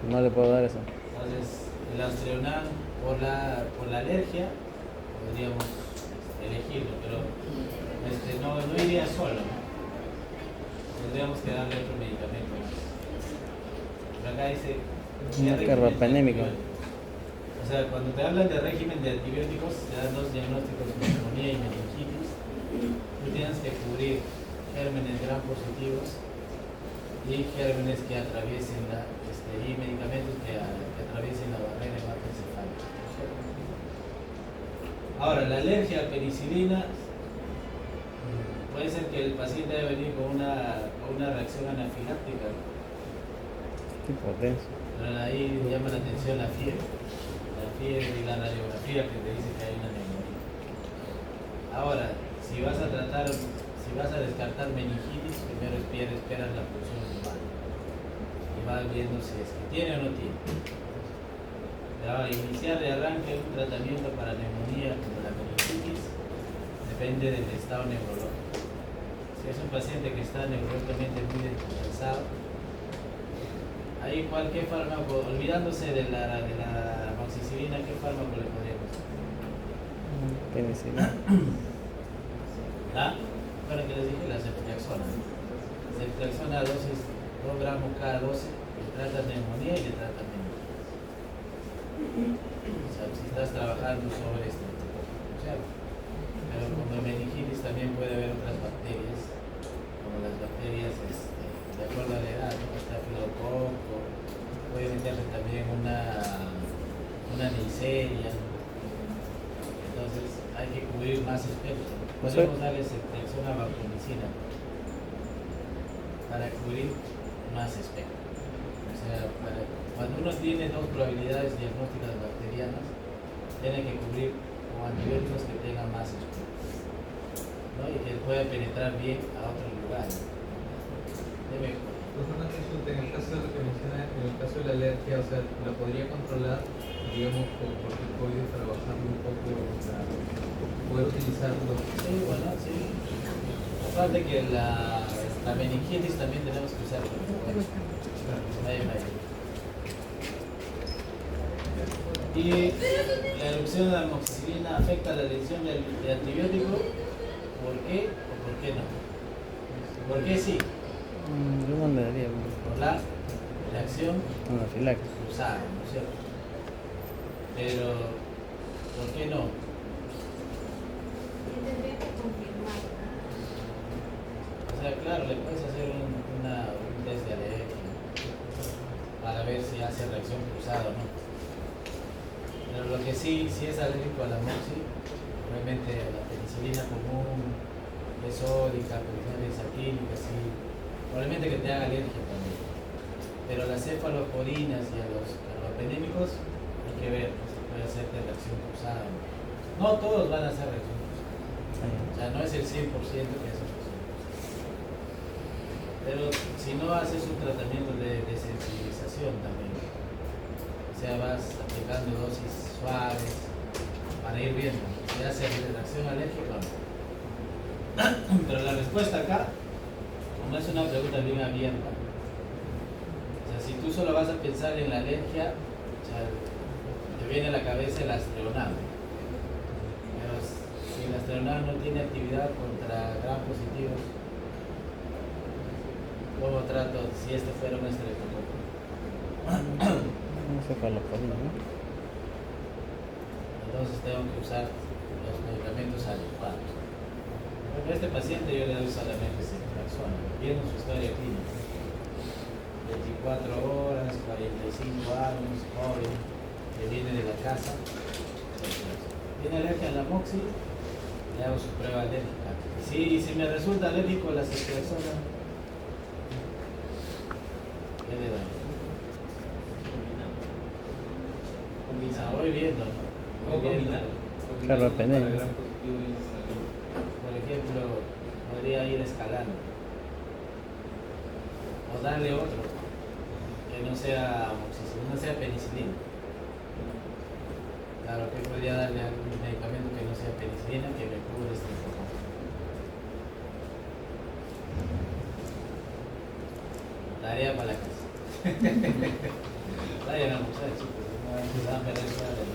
Speaker 3: No le puedo dar eso.
Speaker 1: Entonces, el astreonal por la alergia podríamos elegirlo, pero no iría solo, ¿no? tendríamos que darle otro medicamento más. Pero acá dice...
Speaker 3: Una carbapenémica.
Speaker 1: O sea, cuando te hablan de régimen de antibióticos, te dan dos diagnósticos de neumonía y meningitis. Tú tienes que cubrir gérmenes gram positivos y gérmenes que atraviesen y medicamentos que atraviesen la barrera hematoencefálica. Ahora, la alergia a penicilina puede ser que el paciente haya venido con una reacción anafiláctica.
Speaker 3: Tipo denso.
Speaker 1: Pero ahí llama la atención la fiebre y la radiografía que te dice que hay una neumonía. Ahora, si vas a descartar meningitis, primero esperas la punción lumbar y vas viendo si es que tiene o no tiene. Ahora, iniciar de arranque un tratamiento para neumonía como la meningitis depende del estado neurológico. Si es un paciente que está neurológicamente muy descompensado, ahí cualquier fármaco, olvidándose de la amoxicilina, ¿qué fármaco le podríamos dar?
Speaker 3: Penicilina.
Speaker 1: Bueno, que les dije la ceftriaxona. Ceftriaxona a dosis 2 gramos cada 12, le trata neumonía y le trata meningitis. O sea, si estás trabajando sobre esto, pero como meningitis también puede haber otras bacterias, como las bacterias, de acuerdo a la edad, ¿no? Está filococo, puede meterse también una neisseria. Entonces hay que cubrir más espectro. Podemos darle ceftriaxona vancomicina para cubrir más espectro. O sea, cuando uno tiene dos probabilidades diagnósticas bacterianas, tiene que cubrir con antibióticos que tengan más espectro, ¿no? Y que pueda penetrar bien a otros lugares.
Speaker 6: Pues una consulta, en el caso de lo que menciona, en el caso de la alergia, o sea, ¿la podría controlar, digamos, por corticoides para bajarlo un poco, para poder utilizarlo?
Speaker 1: Sí, bueno, sí. Aparte que la meningitis también tenemos que usar corticoides. Y la erupción de la amoxicilina afecta la decisión de antibiótico. ¿Por qué o por qué no? ¿Por qué sí?
Speaker 3: Yo mandaría
Speaker 1: Por la reacción
Speaker 3: anafiláctica.
Speaker 1: cruzada, ¿no es cierto? Pero, ¿por qué no?
Speaker 5: Tendría que confirmar.
Speaker 1: O sea, claro, le puedes hacer un test de alergia para ver si hace reacción cruzada o no. Pero lo que sí es alérgico a la moxi, obviamente la penicilina común, lesódica, penicilina hexaquínica, sí, probablemente que te haga alergia también. Pero las cefaloporinas y a los carbapenémicos hay que ver si puede hacerte reacción cruzada. No todos van a hacer reacción cruzada. O sea, no es el 100% que hace reacción cruzada. Pero si no haces un tratamiento de sensibilización también, o sea, vas aplicando dosis suaves para ir viendo si hace reacción alérgica o no. Pero la respuesta acá, como es una pregunta bien abierta, o sea, si tú solo vas a pensar en la alergia, o sea, te viene a la cabeza el astreonal. Pero si el astreonal no tiene actividad contra gram positivos, ¿cómo trato si este fuera un estreptococo?
Speaker 3: No sé cuál lo ponía, ¿no?
Speaker 1: Entonces tengo que usar los medicamentos adecuados. A este paciente yo le doy solamente ceftriaxona, viendo su historia clínica. 24 horas, 45 años, joven, que viene de la casa. Tiene alergia a la moxi, le hago su prueba alérgica. Si me resulta alérgico a la ceftriaxona, ¿qué le doy? Voy viendo, ¿no? Voy viendo.
Speaker 3: Carbapenémica.
Speaker 1: Por ejemplo, podría ir escalando. O darle otro, que no sea amoxicilina, no sea penicilina. Claro, que podría darle algún medicamento que no sea penicilina, que me cubra este poco. Tarea para la casa. Vayan a almorzar, chicos. No van a perder nada del